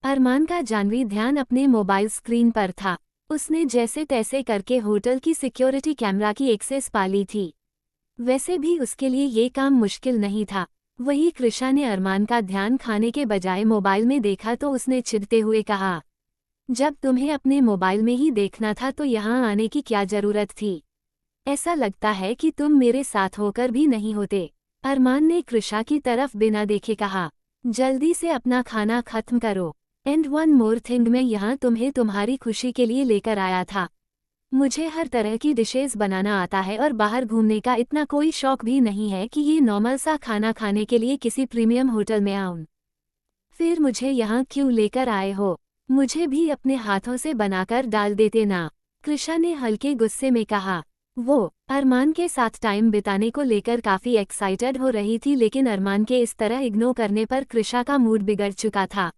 अरमान का जानवी ध्यान अपने मोबाइल स्क्रीन पर था। उसने जैसे तैसे करके होटल की सिक्योरिटी कैमरा की एक्सेस पा ली थी। वैसे भी उसके लिए ये काम मुश्किल नहीं था। वही कृषा ने अरमान का ध्यान खाने के बजाय मोबाइल में देखा तो उसने चिढ़ते हुए कहा, जब तुम्हें अपने मोबाइल में ही देखना था तो यहाँ आने की क्या जरूरत थी? ऐसा लगता है कि तुम मेरे साथ होकर भी नहीं होते। अरमान ने कृषा की तरफ बिना देखे कहा, जल्दी से अपना खाना खत्म करो। एंड वन मोर थिंग, मैं यहाँ तुम्हें तुम्हारी खुशी के लिए लेकर आया था। मुझे हर तरह की डिशेस बनाना आता है और बाहर घूमने का इतना कोई शौक भी नहीं है कि ये नॉर्मल सा खाना खाने के लिए किसी प्रीमियम होटल में आऊं। फिर मुझे यहाँ क्यों लेकर आए हो? मुझे भी अपने हाथों से बनाकर डाल देते ना, कृषा ने हल्के गुस्से में कहा। वो अरमान के साथ टाइम बिताने को लेकर काफी एक्साइटेड हो रही थी, लेकिन अरमान के इस तरह इग्नोर करने पर कृषा का मूड बिगड़ चुका था।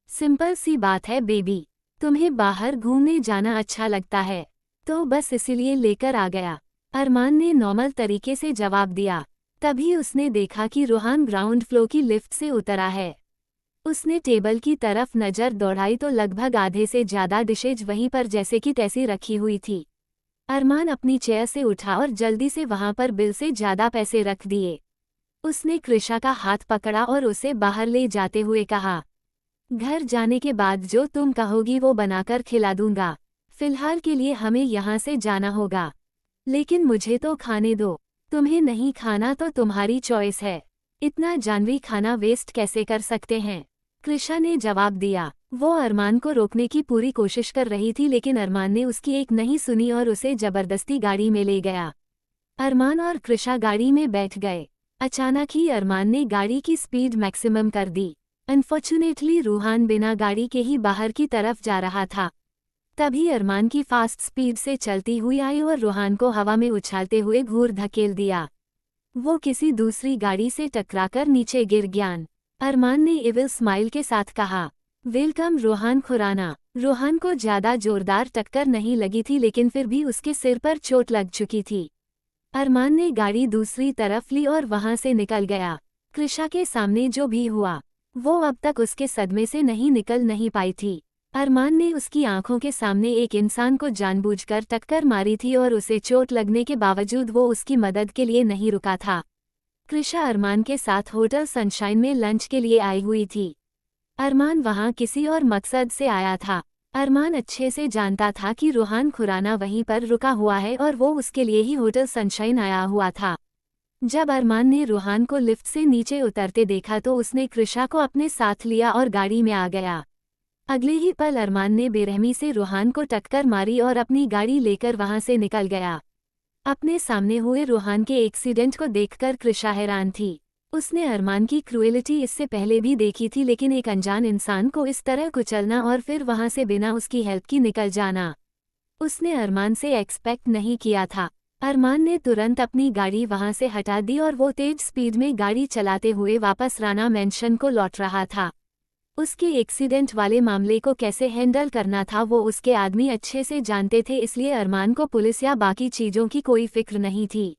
सिंपल सी बात है बेबी, तुम्हें बाहर घूमने जाना अच्छा लगता है, तो बस इसीलिए लेकर आ गया, अरमान ने नॉर्मल तरीके से जवाब दिया। तभी उसने देखा कि रोहान ग्राउंड फ्लोर की लिफ्ट से उतरा है। उसने टेबल की तरफ नज़र दौड़ाई तो लगभग आधे से ज़्यादा डिशेज वहीं पर जैसे कि तैसी रखी हुई थी। अरमान अपनी चेयर से उठा और जल्दी से वहां पर बिल से ज़्यादा पैसे रख दिए। उसने कृषा का हाथ पकड़ा और उसे बाहर ले जाते हुए कहा, घर जाने के बाद जो तुम कहोगी वो बनाकर खिला दूंगा। फिलहाल के लिए हमें यहाँ से जाना होगा, लेकिन मुझे तो खाने दो। तुम्हें नहीं खाना तो तुम्हारी चॉइस है। इतना जानवी खाना वेस्ट कैसे कर सकते हैं? कृषा ने जवाब दिया। वो अरमान को रोकने की पूरी कोशिश कर रही थी, लेकिन अरमान ने उसकी एक नहीं सुनी और उसे जबरदस्ती गाड़ी में ले गया। अरमान और कृषा गाड़ी में बैठ गए। अचानक ही अरमान ने गाड़ी की स्पीड मैक्सिमम कर दी। अनफॉर्चुनेटली रोहान बिना गाड़ी के ही बाहर की तरफ जा रहा था। तभी अरमान की फास्ट स्पीड से चलती हुई आई और रोहान को हवा में उछालते हुए घूर धकेल दिया। वो किसी दूसरी गाड़ी से टकराकर नीचे गिर गया। अरमान ने इविल स्माइल के साथ कहा, वेलकम रोहान खुराना। रोहान को ज्यादा जोरदार टक्कर नहीं लगी थी, लेकिन फिर भी उसके सिर पर चोट लग चुकी थी। अरमान ने गाड़ी दूसरी तरफ ली और वहां से निकल गया। कृषा के सामने जो भी हुआ, वो अब तक उसके सदमे से निकल नहीं पाई थी। अरमान ने उसकी आंखों के सामने एक इंसान को जानबूझकर टक्कर मारी थी और उसे चोट लगने के बावजूद वो उसकी मदद के लिए नहीं रुका था। कृषा अरमान के साथ होटल सनशाइन में लंच के लिए आई हुई थी। अरमान वहां किसी और मकसद से आया था। अरमान अच्छे से जानता था कि रोहान खुराना वहीं पर रुका हुआ है और वो उसके लिए ही होटल सनशाइन आया हुआ था। जब अरमान ने रोहान को लिफ्ट से नीचे उतरते देखा तो उसने कृषा को अपने साथ लिया और गाड़ी में आ गया। अगले ही पल अरमान ने बेरहमी से रोहान को टक्कर मारी और अपनी गाड़ी लेकर वहां से निकल गया। अपने सामने हुए रोहान के एक्सीडेंट को देखकर कृषा हैरान थी। उसने अरमान की क्रूएलिटी इससे पहले भी देखी थी, लेकिन एक अनजान इंसान को इस तरह कुचलना और फिर वहां से बिना उसकी हेल्प की निकल जाना, उसने अरमान से एक्सपेक्ट नहीं किया था। अरमान ने तुरंत अपनी गाड़ी वहां से हटा दी और वो तेज स्पीड में गाड़ी चलाते हुए वापस राणा मैंशन को लौट रहा था। उसके एक्सीडेंट वाले मामले को कैसे हैंडल करना था वो उसके आदमी अच्छे से जानते थे, इसलिए अरमान को पुलिस या बाकी चीज़ों की कोई फिक्र नहीं थी।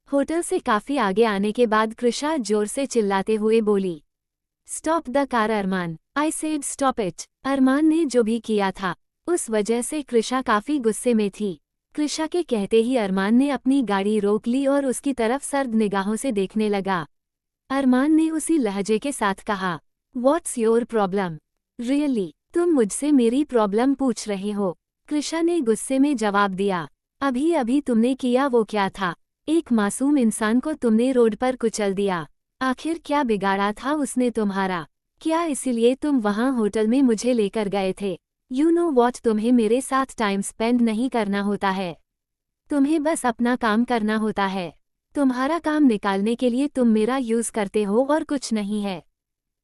होटल से काफ़ी आगे आने के बाद कृषा जोर से चिल्लाते हुए बोली, stop the car Armaan. I said stop it. Armaan ने जो भी किया था उस वजह से कृषा काफी गुस्से में थी। कृषा के कहते ही अरमान ने अपनी गाड़ी रोक ली और उसकी तरफ सर्द निगाहों से देखने लगा। अरमान ने उसी लहजे के साथ कहा, व्हाट्स योर प्रॉब्लम? रियली, तुम मुझसे मेरी प्रॉब्लम पूछ रहे हो? कृषा ने गुस्से में जवाब दिया, अभी अभी तुमने किया वो क्या था? एक मासूम इंसान को तुमने रोड पर कुचल दिया। आखिर क्या बिगाड़ा था उसने तुम्हारा? क्या इसीलिए तुम वहाँ होटल में मुझे लेकर गए थे? यू नो वॉट, तुम्हें मेरे साथ टाइम स्पेंड नहीं करना होता है। तुम्हें बस अपना काम करना होता है। तुम्हारा काम निकालने के लिए तुम मेरा यूज करते हो और कुछ नहीं है।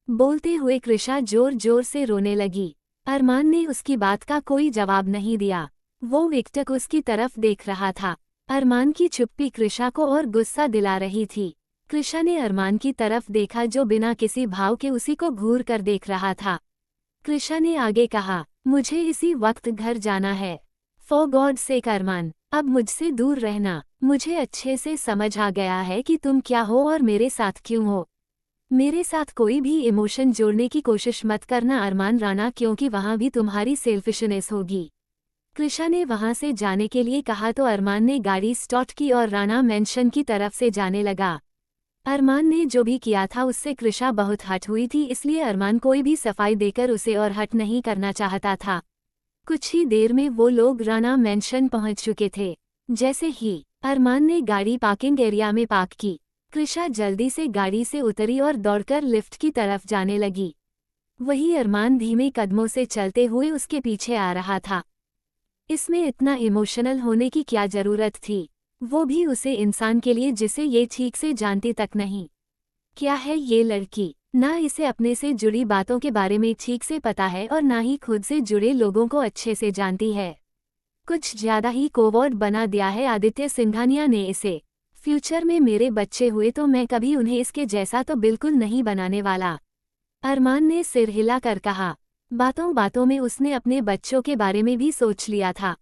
बोलते हुए कृषा जोर जोर से रोने लगी। अरमान ने उसकी बात का कोई जवाब नहीं दिया। वो एकटक उसकी तरफ देख रहा था। अरमान की चुप्पी कृषा को और गुस्सा दिला रही थी। कृषा ने अरमान की तरफ देखा जो बिना किसी भाव के उसी को घूर कर देख रहा था। कृषा ने आगे कहा, मुझे इसी वक्त घर जाना है। फॉर गॉड सेक अरमान, अब मुझसे दूर रहना। मुझे अच्छे से समझ आ गया है कि तुम क्या हो और मेरे साथ क्यों हो। मेरे साथ कोई भी इमोशन जोड़ने की कोशिश मत करना अरमान राणा, क्योंकि वहाँ भी तुम्हारी सेल्फिशनेस होगी। कृषा ने वहाँ से जाने के लिए कहा तो अरमान ने गाड़ी स्टार्ट की और राणा मेंशन की तरफ से जाने लगा। अरमान ने जो भी किया था उससे कृषा बहुत हट हुई थी, इसलिए अरमान कोई भी सफाई देकर उसे और हट नहीं करना चाहता था। कुछ ही देर में वो लोग राणा मेंशन पहुंच चुके थे। जैसे ही अरमान ने गाड़ी पार्किंग एरिया में पार्क की, कृषा जल्दी से गाड़ी से उतरी और दौड़कर लिफ्ट की तरफ जाने लगी। वही अरमान धीमे कदमों से चलते हुए उसके पीछे आ रहा था। इसमें इतना इमोशनल होने की क्या जरूरत थी? वो भी उसे इंसान के लिए जिसे ये ठीक से जानती तक नहीं। क्या है ये लड़की? ना इसे अपने से जुड़ी बातों के बारे में ठीक से पता है और ना ही खुद से जुड़े लोगों को अच्छे से जानती है। कुछ ज्यादा ही कोवर्ड बना दिया है आदित्य सिंघानिया ने इसे। फ्यूचर में मेरे बच्चे हुए तो मैं कभी उन्हें इसके जैसा तो बिल्कुल नहीं बनाने वाला। अरमान ने सिर हिलाकर कहा। बातों बातों में उसने अपने बच्चों के बारे में भी सोच लिया था।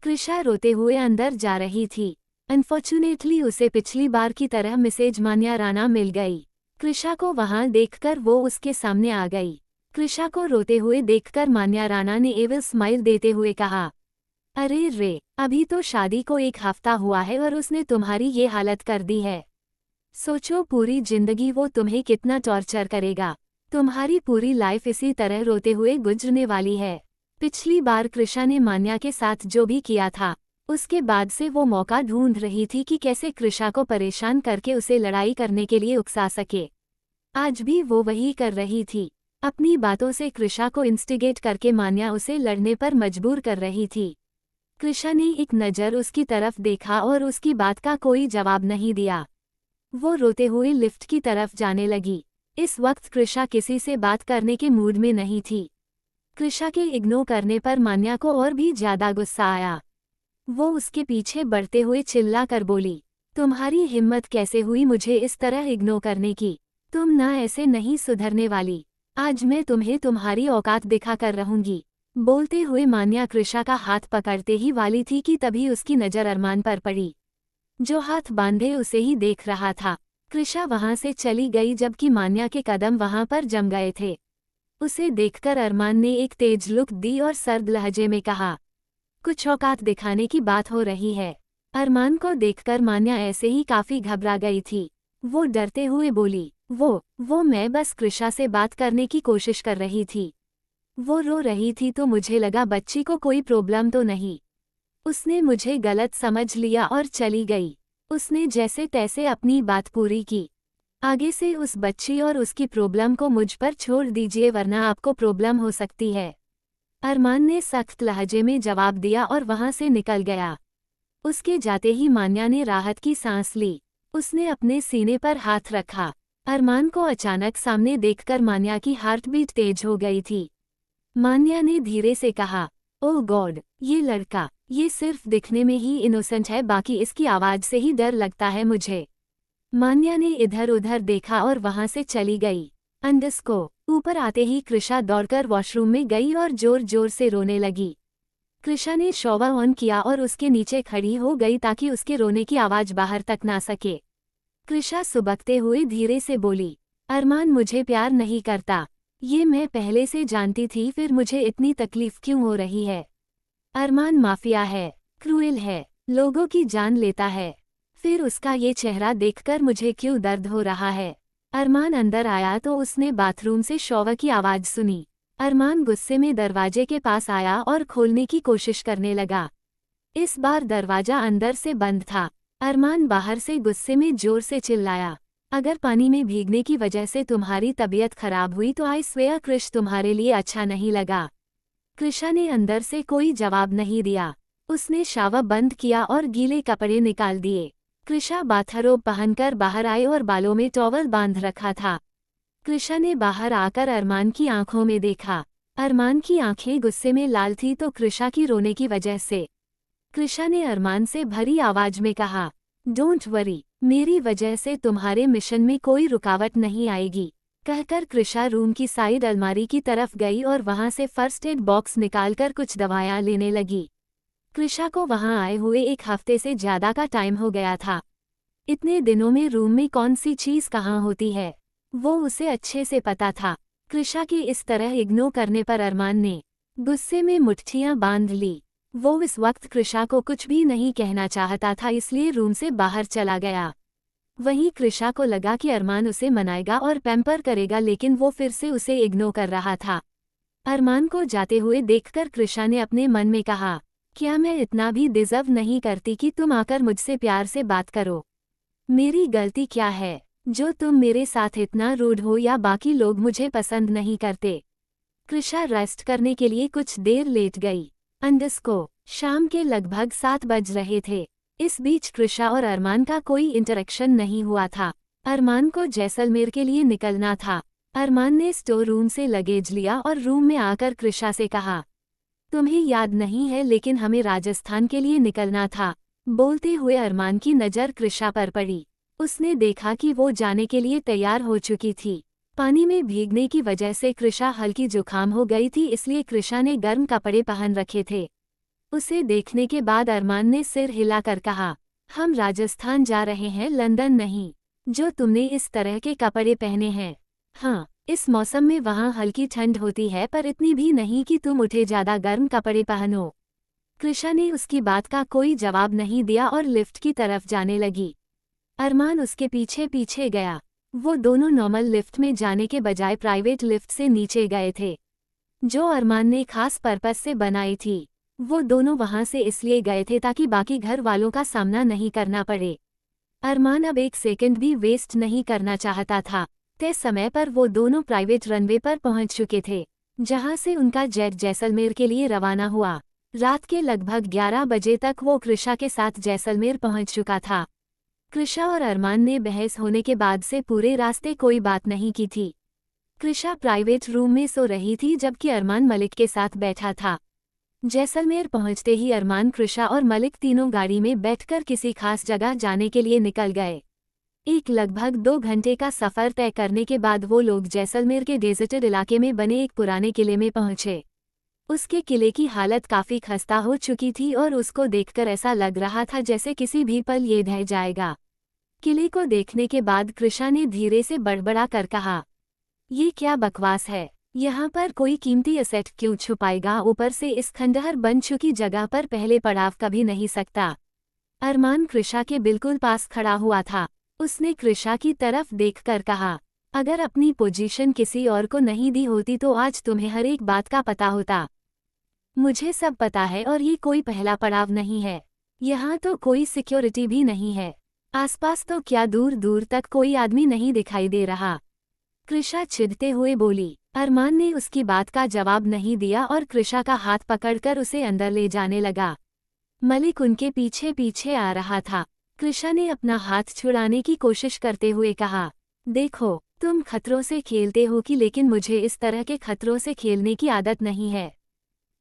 कृषा रोते हुए अंदर जा रही थी। अनफॉर्चुनेटली उसे पिछली बार की तरह मिसेज मान्या राणा मिल गई। कृषा को वहां देखकर वो उसके सामने आ गई। कृषा को रोते हुए देखकर मान्या राणा ने एविल स्माइल देते हुए कहा, अरे रे, अभी तो शादी को 1 हफ्ता हुआ है और उसने तुम्हारी ये हालत कर दी है। सोचो पूरी जिंदगी वो तुम्हें कितना टॉर्चर करेगा। तुम्हारी पूरी लाइफ इसी तरह रोते हुए गुजरने वाली है। पिछली बार कृषा ने मान्या के साथ जो भी किया था उसके बाद से वो मौका ढूंढ रही थी कि कैसे कृषा को परेशान करके उसे लड़ाई करने के लिए उकसा सके। आज भी वो वही कर रही थी। अपनी बातों से कृषा को इंस्टिगेट करके मान्या उसे लड़ने पर मजबूर कर रही थी। कृषा ने एक नज़र उसकी तरफ देखा और उसकी बात का कोई जवाब नहीं दिया। वो रोते हुए लिफ्ट की तरफ जाने लगी। इस वक्त कृषा किसी से बात करने के मूड में नहीं थी। कृषा के इग्नोर करने पर मान्या को और भी ज्यादा गुस्सा आया। वो उसके पीछे बढ़ते हुए चिल्ला कर बोली, तुम्हारी हिम्मत कैसे हुई मुझे इस तरह इग्नोर करने की? तुम ना ऐसे नहीं सुधरने वाली। आज मैं तुम्हें तुम्हारी औकात दिखा कर रहूंगी। बोलते हुए मान्या कृषा का हाथ पकड़ते ही वाली थी कि तभी उसकी नज़र अरमान पर पड़ी, जो हाथ बांधे उसे ही देख रहा था। कृषा वहां से चली गई जबकि मान्या के कदम वहां पर जम गए थे। उसे देखकर अरमान ने एक तेज लुक दी और सर्द लहजे में कहा, कुछ औकात दिखाने की बात हो रही है। अरमान को देखकर मान्या ऐसे ही काफी घबरा गई थी। वो डरते हुए बोली, वो मैं बस कृषा से बात करने की कोशिश कर रही थी। वो रो रही थी तो मुझे लगा बच्ची को कोई प्रॉब्लम तो नहीं। उसने मुझे गलत समझ लिया और चली गई। उसने जैसे तैसे अपनी बात पूरी की। आगे से उस बच्ची और उसकी प्रॉब्लम को मुझ पर छोड़ दीजिए वरना आपको प्रॉब्लम हो सकती है। अरमान ने सख्त लहजे में जवाब दिया और वहां से निकल गया। उसके जाते ही मान्या ने राहत की सांस ली। उसने अपने सीने पर हाथ रखा। अरमान को अचानक सामने देखकर मान्या की हार्टबीट तेज हो गई थी। मान्या ने धीरे से कहा, ओह गॉड, ये लड़का, ये सिर्फ दिखने में ही इनोसेंट है, बाकी इसकी आवाज से ही डर लगता है मुझे। मान्या ने इधर उधर देखा और वहां से चली गई। अंडस्को ऊपर आते ही कृषा दौड़कर वॉशरूम में गई और जोर जोर से रोने लगी। कृषा ने शॉवर ऑन किया और उसके नीचे खड़ी हो गई ताकि उसके रोने की आवाज बाहर तक ना सके। कृषा सुबकते हुए धीरे से बोली, अरमान मुझे प्यार नहीं करता। ये मैं पहले से जानती थी, फिर मुझे इतनी तकलीफ क्यों हो रही है। अरमान माफिया है, क्रूएल है, लोगों की जान लेता है। फिर उसका ये चेहरा देखकर मुझे क्यों दर्द हो रहा है। अरमान अंदर आया तो उसने बाथरूम से शॉवर की आवाज सुनी। अरमान गुस्से में दरवाजे के पास आया और खोलने की कोशिश करने लगा। इस बार दरवाजा अंदर से बंद था। अरमान बाहर से गुस्से में जोर से चिल्लाया, अगर पानी में भीगने की वजह से तुम्हारी तबीयत खराब हुई तो आई स्वेयर क्रिश तुम्हारे लिए अच्छा नहीं लगा। कृषा ने अंदर से कोई जवाब नहीं दिया। उसने शावर बंद किया और गीले कपड़े निकाल दिए। कृषा बाथरोब पहनकर बाहर आई और बालों में टॉवल बांध रखा था। कृषा ने बाहर आकर अरमान की आंखों में देखा। अरमान की आंखें गुस्से में लाल थी तो कृषा की रोने की वजह से। कृषा ने अरमान से भरी आवाज में कहा, डोंट वरी, मेरी वजह से तुम्हारे मिशन में कोई रुकावट नहीं आएगी। कहकर कृषा रूम की साइड अलमारी की तरफ गई और वहां से फर्स्ट एड बॉक्स निकालकर कुछ दवाएं लेने लगी। कृषा को वहां आए हुए 1 हफ्ते से ज्यादा का टाइम हो गया था। इतने दिनों में रूम में कौन सी चीज कहाँ होती है वो उसे अच्छे से पता था। कृषा की इस तरह इग्नोर करने पर अरमान ने गुस्से में मुट्ठियां बांध ली। वो इस वक्त कृषा को कुछ भी नहीं कहना चाहता था, इसलिए रूम से बाहर चला गया। वहीं कृषा को लगा कि अरमान उसे मनाएगा और पैम्पर करेगा, लेकिन वो फिर से उसे इग्नोर कर रहा था। अरमान को जाते हुए देखकर कृषा ने अपने मन में कहा, क्या मैं इतना भी डिजर्व नहीं करती कि तुम आकर मुझसे प्यार से बात करो। मेरी गलती क्या है जो तुम मेरे साथ इतना रूड हो, या बाकी लोग मुझे पसंद नहीं करते। कृषा रेस्ट करने के लिए कुछ देर लेट गई। शाम के लगभग 7 बज रहे थे। इस बीच कृषा और अरमान का कोई इंटरेक्शन नहीं हुआ था। अरमान को जैसलमेर के लिए निकलना था। अरमान ने स्टोर रूम से लगेज लिया और रूम में आकर कृषा से कहा, तुम्हें याद नहीं है लेकिन हमें राजस्थान के लिए निकलना था। बोलते हुए अरमान की नज़र कृषा पर पड़ी। उसने देखा कि वो जाने के लिए तैयार हो चुकी थी। पानी में भीगने की वजह से कृषा हल्की जुकाम हो गई थी, इसलिए कृषा ने गर्म कपड़े पहन रखे थे। उसे देखने के बाद अरमान ने सिर हिलाकर कहा, हम राजस्थान जा रहे हैं, लंदन नहीं। जो तुमने इस तरह के कपड़े पहने हैं, हाँ, इस मौसम में वहाँ हल्की ठंड होती है, पर इतनी भी नहीं कि तुम उठे ज़्यादा गर्म कपड़े पहनो। कृषा ने उसकी बात का कोई जवाब नहीं दिया और लिफ्ट की तरफ जाने लगी। अरमान उसके पीछे पीछे गया। वो दोनों नॉर्मल लिफ्ट में जाने के बजाय प्राइवेट लिफ्ट से नीचे गए थे, जो अरमान ने खास पर्पस से बनाई थी। वो दोनों वहां से इसलिए गए थे ताकि बाकी घर वालों का सामना नहीं करना पड़े। अरमान अब 1 सेकंड भी वेस्ट नहीं करना चाहता था। तय समय पर वो दोनों प्राइवेट रनवे पर पहुंच चुके थे, जहां से उनका जेट जैसलमेर के लिए रवाना हुआ। रात के लगभग 11 बजे तक वो कृषा के साथ जैसलमेर पहुंच चुका था। कृषा और अरमान ने बहस होने के बाद से पूरे रास्ते कोई बात नहीं की थी। कृषा प्राइवेट रूम में सो रही थी, जबकि अरमान मलिक के साथ बैठा था। जैसलमेर पहुंचते ही अरमान, कृषा और मलिक तीनों गाड़ी में बैठकर किसी खास जगह जाने के लिए निकल गए। एक लगभग 2 घंटे का सफ़र तय करने के बाद वो लोग जैसलमेर के डेजर्टेड इलाके में बने एक पुराने किले में पहुंचे। उसके किले की हालत काफ़ी खस्ता हो चुकी थी और उसको देखकर ऐसा लग रहा था जैसे किसी भी पल ये ढह जाएगा। किले को देखने के बाद कृषा ने धीरे से बड़बड़ा कर कहा, ये क्या बकवास है, यहाँ पर कोई कीमती असेट क्यों छुपाएगा, ऊपर से इस खंडहर बन चुकी जगह पर पहले पड़ाव कभी नहीं सकता। अरमान कृषा के बिल्कुल पास खड़ा हुआ था। उसने कृषा की तरफ देखकर कहा, अगर अपनी पोजीशन किसी और को नहीं दी होती तो आज तुम्हें हर एक बात का पता होता। मुझे सब पता है और ये कोई पहला पड़ाव नहीं है। यहाँ तो कोई सिक्योरिटी भी नहीं है। आसपास तो क्या दूर दूर तक कोई आदमी नहीं दिखाई दे रहा। कृषा चिढ़ते हुए बोली। अरमान ने उसकी बात का जवाब नहीं दिया और कृषा का हाथ पकड़कर उसे अंदर ले जाने लगा। मलिक उनके पीछे पीछे आ रहा था। कृषा ने अपना हाथ छुड़ाने की कोशिश करते हुए कहा, देखो, तुम खतरों से खेलते हो कि, लेकिन मुझे इस तरह के खतरों से खेलने की आदत नहीं है।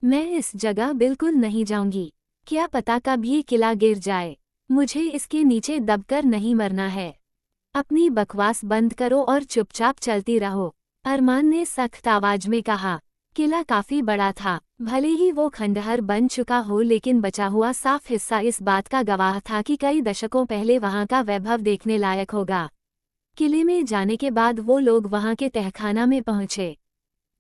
मैं इस जगह बिल्कुल नहीं जाऊंगी। क्या पता कब ये किला गिर जाए। मुझे इसके नीचे दबकर नहीं मरना है। अपनी बकवास बंद करो और चुपचाप चलती रहो, अरमान ने सख्त आवाज में कहा। किला काफी बड़ा था। भले ही वो खंडहर बन चुका हो, लेकिन बचा हुआ साफ हिस्सा इस बात का गवाह था कि कई दशकों पहले वहां का वैभव देखने लायक होगा। किले में जाने के बाद वो लोग वहां के तहखाना में पहुंचे।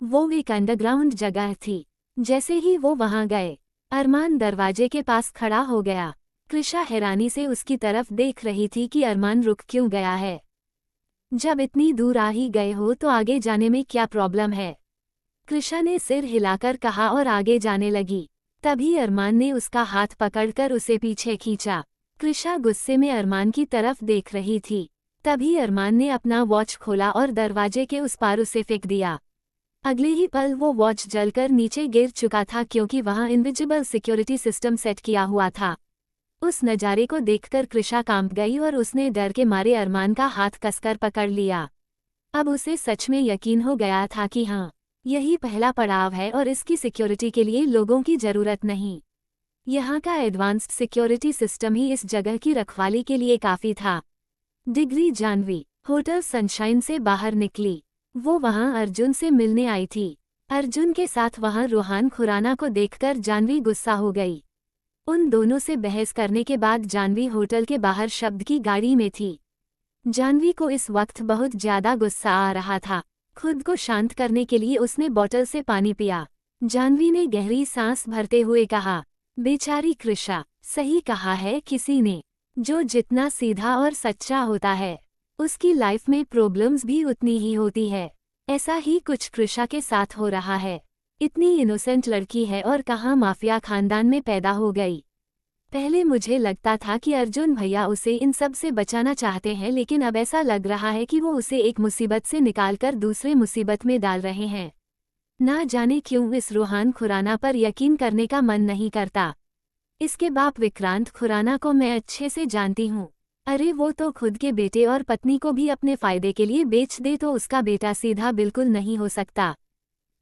वो एक अंडरग्राउंड जगह थी। जैसे ही वो वहां गए, अरमान दरवाजे के पास खड़ा हो गया। कृषा हैरानी से उसकी तरफ देख रही थी कि अरमान रुक क्यों गया है। जब इतनी दूर आ ही गए हो तो आगे जाने में क्या प्रॉब्लम है? कृषा ने सिर हिलाकर कहा और आगे जाने लगी। तभी अरमान ने उसका हाथ पकड़कर उसे पीछे खींचा। कृषा गुस्से में अरमान की तरफ देख रही थी। तभी अरमान ने अपना वॉच खोला और दरवाजे के उस पार उसे फेंक दिया। अगले ही पल वो वॉच जलकर नीचे गिर चुका था क्योंकि वहां इनविजिबल सिक्योरिटी सिस्टम सेट किया हुआ था। उस नज़ारे को देखकर कृषा कांप गई और उसने डर के मारे अरमान का हाथ कसकर पकड़ लिया। अब उसे सच में यकीन हो गया था कि हाँ, यही पहला पड़ाव है और इसकी सिक्योरिटी के लिए लोगों की जरूरत नहीं। यहाँ का एडवांस्ड सिक्योरिटी सिस्टम ही इस जगह की रखवाली के लिए काफी था। डिग्री जानवी होटल सनशाइन से बाहर निकली। वो वहां अर्जुन से मिलने आई थी। अर्जुन के साथ वहां रूहान खुराना को देखकर जानवी गुस्सा हो गई। उन दोनों से बहस करने के बाद जानवी होटल के बाहर शब्द की गाड़ी में थी। जानवी को इस वक्त बहुत ज्यादा गुस्सा आ रहा था। खुद को शांत करने के लिए उसने बोतल से पानी पिया। जानवी ने गहरी सांस भरते हुए कहा, बेचारी कृषा, सही कहा है किसी ने, जो जितना सीधा और सच्चा होता है उसकी लाइफ में प्रॉब्लम्स भी उतनी ही होती है। ऐसा ही कुछ कृषा के साथ हो रहा है। इतनी इनोसेंट लड़की है और कहाँ माफिया खानदान में पैदा हो गई। पहले मुझे लगता था कि अर्जुन भैया उसे इन सब से बचाना चाहते हैं, लेकिन अब ऐसा लग रहा है कि वो उसे एक मुसीबत से निकालकर दूसरे मुसीबत में डाल रहे हैं। ना जाने क्यों इस रूहान खुराना पर यकीन करने का मन नहीं करता। इसके बाप विक्रांत खुराना को मैं अच्छे से जानती हूँ। अरे वो तो खुद के बेटे और पत्नी को भी अपने फायदे के लिए बेच दे तो उसका बेटा सीधा बिल्कुल नहीं हो सकता।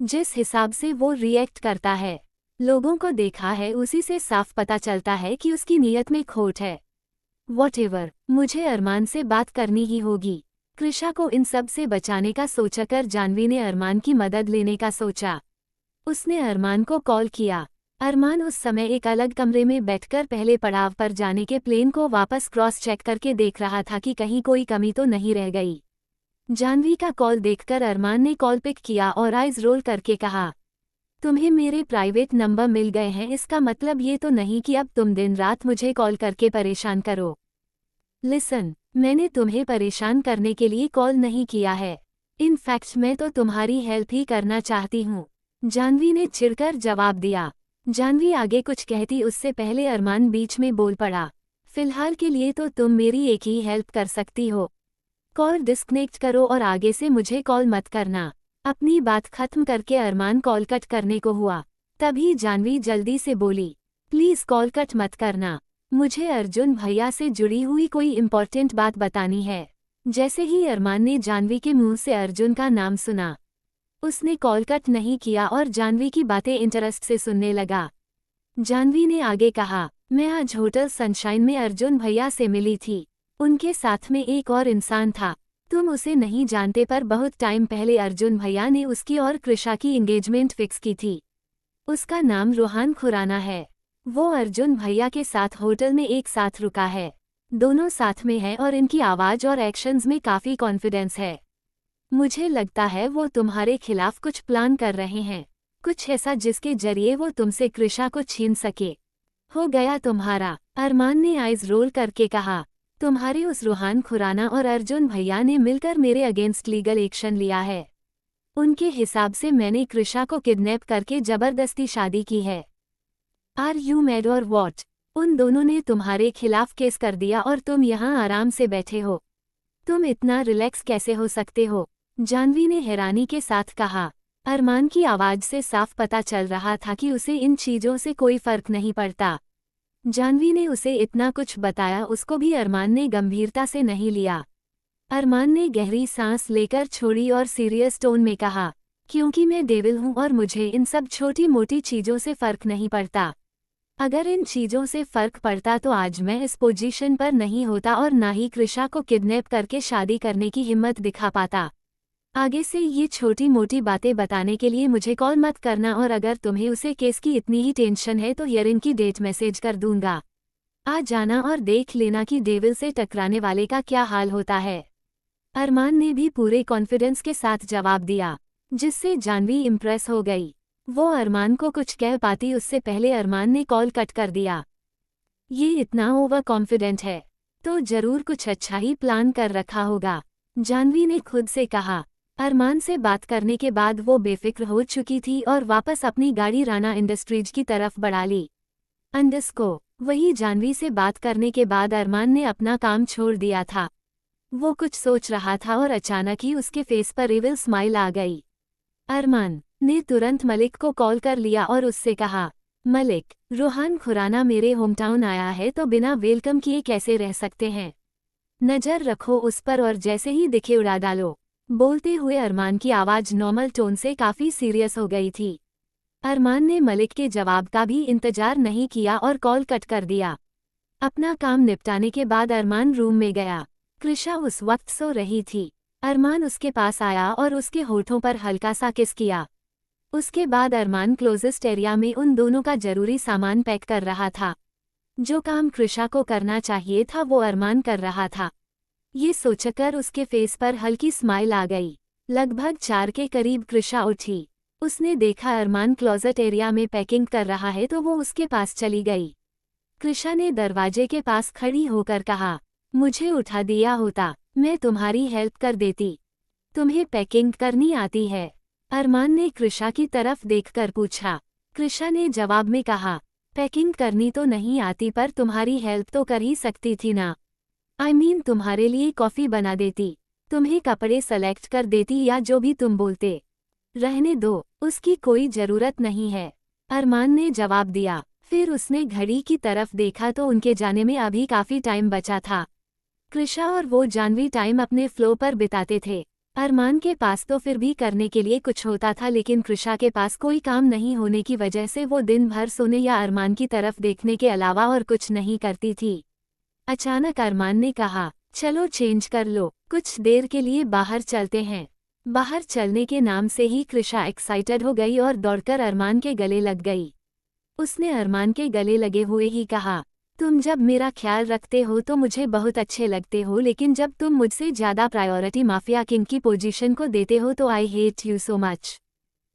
जिस हिसाब से वो रिएक्ट करता है, लोगों को देखा है, उसी से साफ पता चलता है कि उसकी नीयत में खोट है। व्हाटएवर, मुझे अरमान से बात करनी ही होगी। कृषा को इन सब से बचाने का सोचकर जानवी ने अरमान की मदद लेने का सोचा। उसने अरमान को कॉल किया। अरमान उस समय एक अलग कमरे में बैठकर पहले पड़ाव पर जाने के प्लेन को वापस क्रॉस चेक करके देख रहा था कि कहीं कोई कमी तो नहीं रह गई। जानवी का कॉल देखकर अरमान ने कॉल पिक किया और आइज रोल करके कहा, तुम्हें मेरे प्राइवेट नंबर मिल गए हैं, इसका मतलब ये तो नहीं कि अब तुम दिन रात मुझे कॉल करके परेशान करो। लिसन, मैंने तुम्हें परेशान करने के लिए कॉल नहीं किया है। इनफैक्ट मैं तो तुम्हारी हेल्प ही करना चाहती हूँ, जानवी ने चिढ़कर जवाब दिया। जानवी आगे कुछ कहती उससे पहले अरमान बीच में बोल पड़ा, फिलहाल के लिए तो तुम मेरी एक ही हेल्प कर सकती हो। कॉल डिस्कनेक्ट करो और आगे से मुझे कॉल मत करना। अपनी बात खत्म करके अरमान कॉल कट करने को हुआ। तभी जानवी जल्दी से बोली, प्लीज कॉल कट मत करना, मुझे अर्जुन भैया से जुड़ी हुई कोई इम्पोर्टेंट बात बतानी है। जैसे ही अरमान ने जानवी के मुंह से अर्जुन का नाम सुना, उसने कॉल कट नहीं किया और जानवी की बातें इंटरेस्ट से सुनने लगा। जानवी ने आगे कहा, मैं आज होटल सनशाइन में अर्जुन भैया से मिली थी। उनके साथ में एक और इंसान था। तुम उसे नहीं जानते, पर बहुत टाइम पहले अर्जुन भैया ने उसकी और कृषा की एंगेजमेंट फिक्स की थी। उसका नाम रूहान खुराना है। वो अर्जुन भैया के साथ होटल में एक साथ रुका है। दोनों साथ में है और इनकी आवाज़ और एक्शंस में काफ़ी कॉन्फिडेंस है। मुझे लगता है वो तुम्हारे खिलाफ कुछ प्लान कर रहे हैं, कुछ ऐसा जिसके जरिए वो तुमसे कृषा को छीन सके। हो गया तुम्हारा, अरमान ने आइज रोल करके कहा। तुम्हारे उस रूहान खुराना और अर्जुन भैया ने मिलकर मेरे अगेंस्ट लीगल एक्शन लिया है। उनके हिसाब से मैंने कृषा को किडनैप करके जबरदस्ती शादी की है। आर यू मैड और वॉट? उन दोनों ने तुम्हारे खिलाफ केस कर दिया और तुम यहाँ आराम से बैठे हो। तुम इतना रिलैक्स कैसे हो सकते हो? जानवी ने हैरानी के साथ कहा। अरमान की आवाज़ से साफ पता चल रहा था कि उसे इन चीज़ों से कोई फर्क नहीं पड़ता। जानवी ने उसे इतना कुछ बताया, उसको भी अरमान ने गंभीरता से नहीं लिया। अरमान ने गहरी सांस लेकर छोड़ी और सीरियस टोन में कहा, क्योंकि मैं डेविल हूँ और मुझे इन सब छोटी मोटी चीज़ों से फर्क नहीं पड़ता। अगर इन चीज़ों से फर्क पड़ता तो आज मैं इस पोजीशन पर नहीं होता और ना ही कृषा को किडनैप करके शादी करने की हिम्मत दिखा पाता। आगे से ये छोटी मोटी बातें बताने के लिए मुझे कॉल मत करना, और अगर तुम्हें उसे केस की इतनी ही टेंशन है तो हियरिंग की डेट मैसेज कर दूंगा। आ जाना और देख लेना कि डेविल से टकराने वाले का क्या हाल होता है। अरमान ने भी पूरे कॉन्फिडेंस के साथ जवाब दिया। जिससे जानवी इम्प्रेस हो गई। वो अरमान को कुछ कह पाती उससे पहले अरमान ने कॉल कट कर दिया। ये इतना ओवर कॉन्फिडेंट है तो जरूर कुछ अच्छा ही प्लान कर रखा होगा, जानवी ने खुद से कहा। अरमान से बात करने के बाद वो बेफिक्र हो चुकी थी और वापस अपनी गाड़ी राणा इंडस्ट्रीज की तरफ बढ़ा ली। वही जानवी से बात करने के बाद अरमान ने अपना काम छोड़ दिया था। वो कुछ सोच रहा था और अचानक ही उसके फेस पर इविल स्माइल आ गई। अरमान ने तुरंत मलिक को कॉल कर लिया और उससे कहा, मलिक, रोहान खुराना मेरे होमटाउन आया है तो बिना वेलकम किए कैसे रह सकते हैं? नजर रखो उस पर और जैसे ही दिखे उड़ा डालो। बोलते हुए अरमान की आवाज नॉर्मल टोन से काफी सीरियस हो गई थी। अरमान ने मलिक के जवाब का भी इंतजार नहीं किया और कॉल कट कर दिया। अपना काम निपटाने के बाद अरमान रूम में गया। कृषा उस वक्त सो रही थी। अरमान उसके पास आया और उसके होठों पर हल्का सा किस किया। उसके बाद अरमान क्लोजेस्ट एरिया में उन दोनों का जरूरी सामान पैक कर रहा था। जो काम कृषा को करना चाहिए था वो अरमान कर रहा था। ये सोचकर उसके फेस पर हल्की स्माइल आ गई। लगभग 4 के करीब कृषा उठी। उसने देखा अरमान क्लोजेट एरिया में पैकिंग कर रहा है तो वो उसके पास चली गई। कृषा ने दरवाजे के पास खड़ी होकर कहा, मुझे उठा दिया होता, मैं तुम्हारी हेल्प कर देती। तुम्हें पैकिंग करनी आती है? अरमान ने कृषा की तरफ देखकर पूछा। कृषा ने जवाब में कहा, पैकिंग करनी तो नहीं आती पर तुम्हारी हेल्प तो कर ही सकती थी ना। तुम्हारे लिए कॉफ़ी बना देती, तुम्हें कपड़े सेलेक्ट कर देती या जो भी तुम बोलते। रहने दो, उसकी कोई ज़रूरत नहीं है, अरमान ने जवाब दिया। फिर उसने घड़ी की तरफ देखा तो उनके जाने में अभी काफ़ी टाइम बचा था। कृषा और वो जानवी टाइम अपने फ्लो पर बिताते थे। अरमान के पास तो फिर भी करने के लिए कुछ होता था लेकिन कृषा के पास कोई काम नहीं होने की वजह से वो दिन भर सोने या अरमान की तरफ देखने के अलावा और कुछ नहीं करती थी। अचानक अरमान ने कहा, चलो चेंज कर लो, कुछ देर के लिए बाहर चलते हैं। बाहर चलने के नाम से ही कृषा एक्साइटेड हो गई और दौड़कर अरमान के गले लग गई। उसने अरमान के गले लगे हुए ही कहा, तुम जब मेरा ख्याल रखते हो तो मुझे बहुत अच्छे लगते हो लेकिन जब तुम मुझसे ज़्यादा प्रायोरिटी माफिया किंग की पोजीशन को देते हो तो I hate you so much.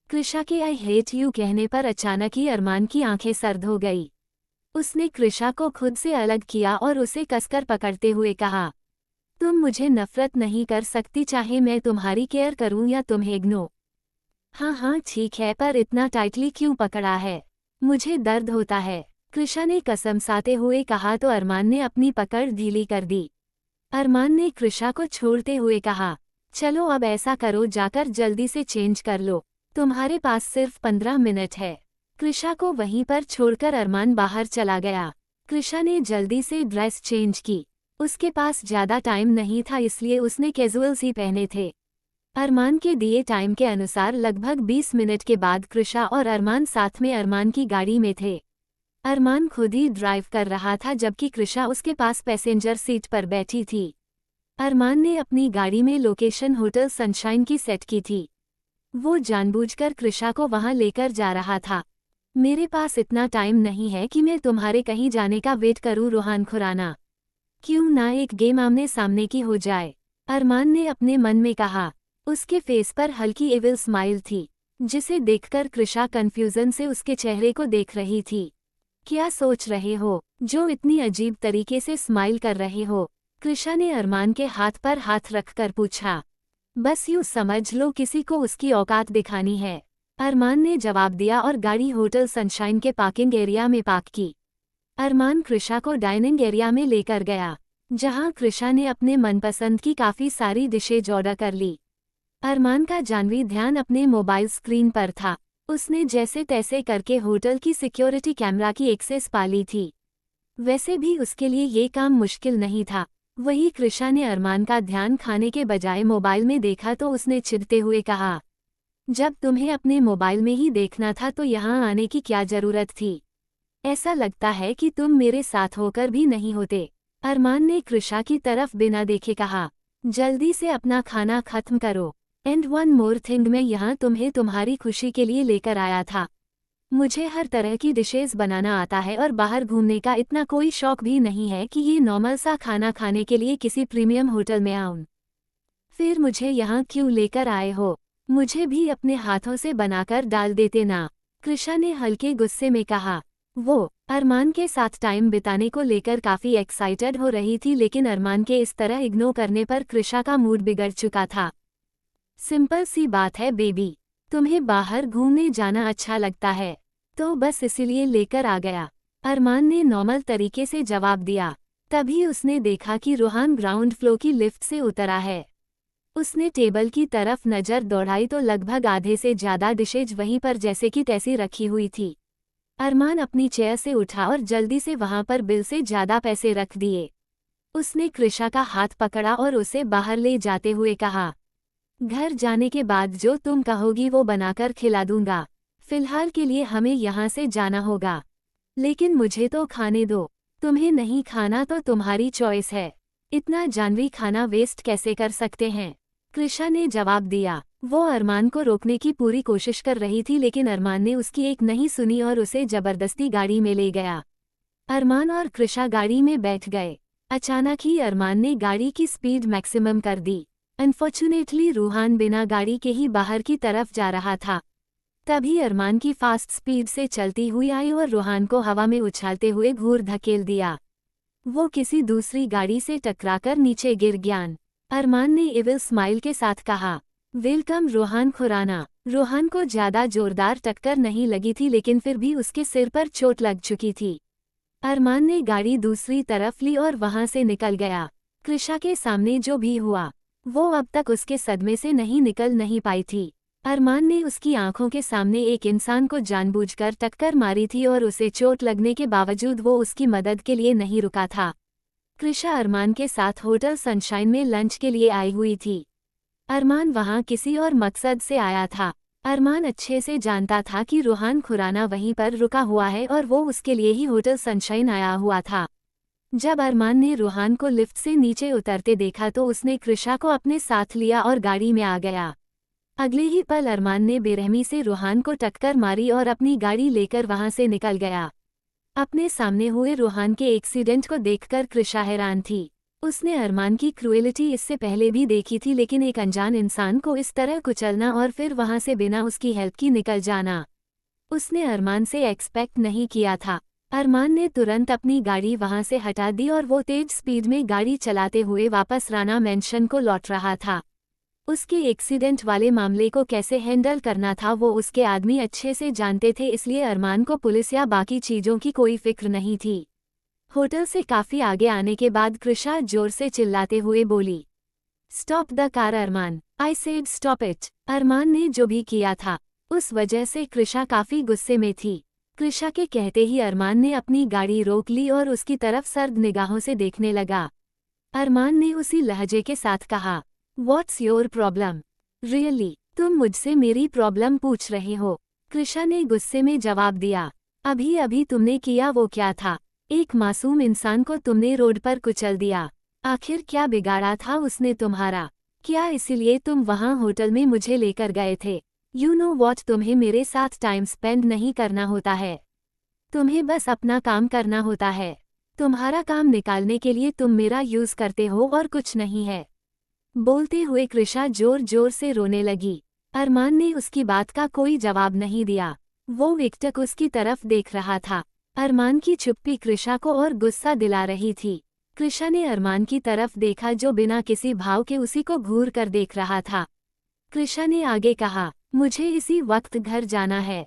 Krisha के आई हेट यू कहने पर अचानक ही अरमान की आंखें सर्द हो गई। उसने कृषा को खुद से अलग किया और उसे कसकर पकड़ते हुए कहा, तुम मुझे नफरत नहीं कर सकती चाहे मैं तुम्हारी केयर करूं या तुम्हें इग्नोर। हाँ ठीक है पर इतना टाइटली क्यों पकड़ा है? मुझे दर्द होता है, कृषा ने कसमसाते हुए कहा तो अरमान ने अपनी पकड़ ढीली कर दी। अरमान ने कृषा को छोड़ते हुए कहा, चलो अब ऐसा करो जाकर जल्दी से चेंज कर लो, तुम्हारे पास सिर्फ 15 मिनट है। कृषा को वहीं पर छोड़कर अरमान बाहर चला गया। कृषा ने जल्दी से ड्रेस चेंज की। उसके पास ज़्यादा टाइम नहीं था इसलिए उसने कैजुअल्स ही पहने थे। अरमान के दिए टाइम के अनुसार लगभग 20 मिनट के बाद कृषा और अरमान साथ में अरमान की गाड़ी में थे। अरमान खुद ही ड्राइव कर रहा था जबकि कृषा उसके पास पैसेंजर सीट पर बैठी थी। अरमान ने अपनी गाड़ी में लोकेशन होटल सनशाइन की सेट की थी। वो जानबूझकर कृषा को वहां लेकर जा रहा था। मेरे पास इतना टाइम नहीं है कि मैं तुम्हारे कहीं जाने का वेट करूं रोहान खुराना। क्यों ना एक गेम आमने सामने की हो जाए, अरमान ने अपने मन में कहा। उसके फेस पर हल्की एविल स्माइल थी जिसे देखकर कृषा कंफ्यूजन से उसके चेहरे को देख रही थी। क्या सोच रहे हो जो इतनी अजीब तरीके से स्माइल कर रहे हो? कृषा ने अरमान के हाथ पर हाथ रखकर पूछा। बस यूं समझ लो किसी को उसकी औकात दिखानी है, अरमान ने जवाब दिया और गाड़ी होटल सनशाइन के पार्किंग एरिया में पार्क की। अरमान कृषा को डाइनिंग एरिया में लेकर गया जहां कृषा ने अपने मनपसंद की काफ़ी सारी डिशेज ऑर्डर कर ली। अरमान का जानवी ध्यान अपने मोबाइल स्क्रीन पर था। उसने जैसे तैसे करके होटल की सिक्योरिटी कैमरा की एक्सेस पा ली थी। वैसे भी उसके लिए ये काम मुश्किल नहीं था। वही कृषा ने अरमान का ध्यान खाने के बजाय मोबाइल में देखा तो उसने चिढ़ते हुए कहा, जब तुम्हें अपने मोबाइल में ही देखना था तो यहाँ आने की क्या जरूरत थी? ऐसा लगता है कि तुम मेरे साथ होकर भी नहीं होते। अरमान ने कृषा की तरफ बिना देखे कहा, जल्दी से अपना खाना खत्म करो। एंड वन मोर थिंग, मैं यहाँ तुम्हें तुम्हारी खुशी के लिए लेकर आया था। मुझे हर तरह की डिशेस बनाना आता है और बाहर घूमने का इतना कोई शौक भी नहीं है कि ये नॉर्मल सा खाना खाने के लिए किसी प्रीमियम होटल में आऊं। फिर मुझे यहाँ क्यों लेकर आए हो? मुझे भी अपने हाथों से बनाकर डाल देते ना, कृषा ने हल्के गुस्से में कहा। वो अरमान के साथ टाइम बिताने को लेकर काफी एक्साइटेड हो रही थी, लेकिन अरमान के इस तरह इग्नोर करने पर कृषा का मूड बिगड़ चुका था। सिंपल सी बात है बेबी, तुम्हें बाहर घूमने जाना अच्छा लगता है, तो बस इसीलिए लेकर आ गया, अरमान ने नॉर्मल तरीके से जवाब दिया। तभी उसने देखा कि रोहान ग्राउंड फ्लोर की लिफ्ट से उतरा है। उसने टेबल की तरफ नजर दौड़ाई तो लगभग आधे से ज्यादा डिशेज वहीं पर जैसे कि तैसी रखी हुई थी। अरमान अपनी चेयर से उठा और जल्दी से वहां पर बिल से ज्यादा पैसे रख दिए। उसने कृषा का हाथ पकड़ा और उसे बाहर ले जाते हुए कहा, घर जाने के बाद जो तुम कहोगी वो बनाकर खिला दूंगा, फिलहाल के लिए हमें यहाँ से जाना होगा। लेकिन मुझे तो खाने दो, तुम्हें नहीं खाना तो तुम्हारी चॉइस है, इतना जानवी खाना वेस्ट कैसे कर सकते हैं, कृषा ने जवाब दिया। वो अरमान को रोकने की पूरी कोशिश कर रही थी, लेकिन अरमान ने उसकी एक नहीं सुनी और उसे जबरदस्ती गाड़ी में ले गया। अरमान और कृषा गाड़ी में बैठ गए। अचानक ही अरमान ने गाड़ी की स्पीड मैक्सिमम कर दी। अनफॉर्चुनेटली रोहान बिना गाड़ी के ही बाहर की तरफ जा रहा था। तभी अरमान की फास्ट स्पीड से चलती हुई आई और रोहान को हवा में उछालते हुए घूर धकेल दिया। वो किसी दूसरी गाड़ी से टकराकर नीचे गिर गया। अरमान ने इविल स्माइल के साथ कहा, वेलकम रोहान खुराना। रोहान को ज्यादा जोरदार टक्कर नहीं लगी थी, लेकिन फिर भी उसके सिर पर चोट लग चुकी थी। अरमान ने गाड़ी दूसरी तरफ ली और वहां से निकल गया। कृषा के सामने जो भी हुआ वो अब तक उसके सदमे से निकल नहीं पाई थी। अरमान ने उसकी आंखों के सामने एक इंसान को जानबूझकर टक्कर मारी थी और उसे चोट लगने के बावजूद वो उसकी मदद के लिए नहीं रुका था। कृषा अरमान के साथ होटल सनशाइन में लंच के लिए आई हुई थी। अरमान वहां किसी और मकसद से आया था। अरमान अच्छे से जानता था कि रोहान खुराना वहीं पर रुका हुआ है और वो उसके लिए ही होटल सनशाइन आया हुआ था। जब अरमान ने रोहान को लिफ्ट से नीचे उतरते देखा तो उसने कृषा को अपने साथ लिया और गाड़ी में आ गया। अगले ही पल अरमान ने बेरहमी से रोहान को टक्कर मारी और अपनी गाड़ी लेकर वहां से निकल गया। अपने सामने हुए रोहान के एक्सीडेंट को देखकर कृषा हैरान थी। उसने अरमान की क्रूएलिटी इससे पहले भी देखी थी, लेकिन एक अनजान इंसान को इस तरह कुचलना और फिर वहां से बिना उसकी हेल्प की निकल जाना, उसने अरमान से एक्सपेक्ट नहीं किया था। अरमान ने तुरंत अपनी गाड़ी वहां से हटा दी और वो तेज स्पीड में गाड़ी चलाते हुए वापस राणा मैंशन को लौट रहा था। उसके एक्सीडेंट वाले मामले को कैसे हैंडल करना था वो उसके आदमी अच्छे से जानते थे, इसलिए अरमान को पुलिस या बाकी चीजों की कोई फिक्र नहीं थी। होटल से काफी आगे आने के बाद कृषा जोर से चिल्लाते हुए बोली, stop the car Armaan, I said stop it. Armaan ने जो भी किया था उस वजह से कृषा काफी गुस्से में थी। कृषा के कहते ही अरमान ने अपनी गाड़ी रोक ली और उसकी तरफ सर्द निगाहों से देखने लगा। अरमान ने उसी लहजे के साथ कहा, व्हाट्स योर प्रॉब्लम? रियली तुम मुझसे मेरी प्रॉब्लम पूछ रहे हो? कृषा ने गुस्से में जवाब दिया, अभी अभी तुमने किया वो क्या था? एक मासूम इंसान को तुमने रोड पर कुचल दिया। आखिर क्या बिगाड़ा था उसने तुम्हारा? क्या इसीलिए तुम वहां होटल में मुझे लेकर गए थे? यू नो वॉट, तुम्हें मेरे साथ टाइम स्पेंड नहीं करना होता है, तुम्हें बस अपना काम करना होता है। तुम्हारा काम निकालने के लिए तुम मेरा यूज करते हो और कुछ नहीं है। बोलते हुए कृषा जोर जोर से रोने लगी। अरमान ने उसकी बात का कोई जवाब नहीं दिया। वो एकटक उसकी तरफ देख रहा था। अरमान की चुप्पी कृषा को और गुस्सा दिला रही थी। कृषा ने अरमान की तरफ देखा जो बिना किसी भाव के उसी को घूर कर देख रहा था। कृषा ने आगे कहा, मुझे इसी वक्त घर जाना है।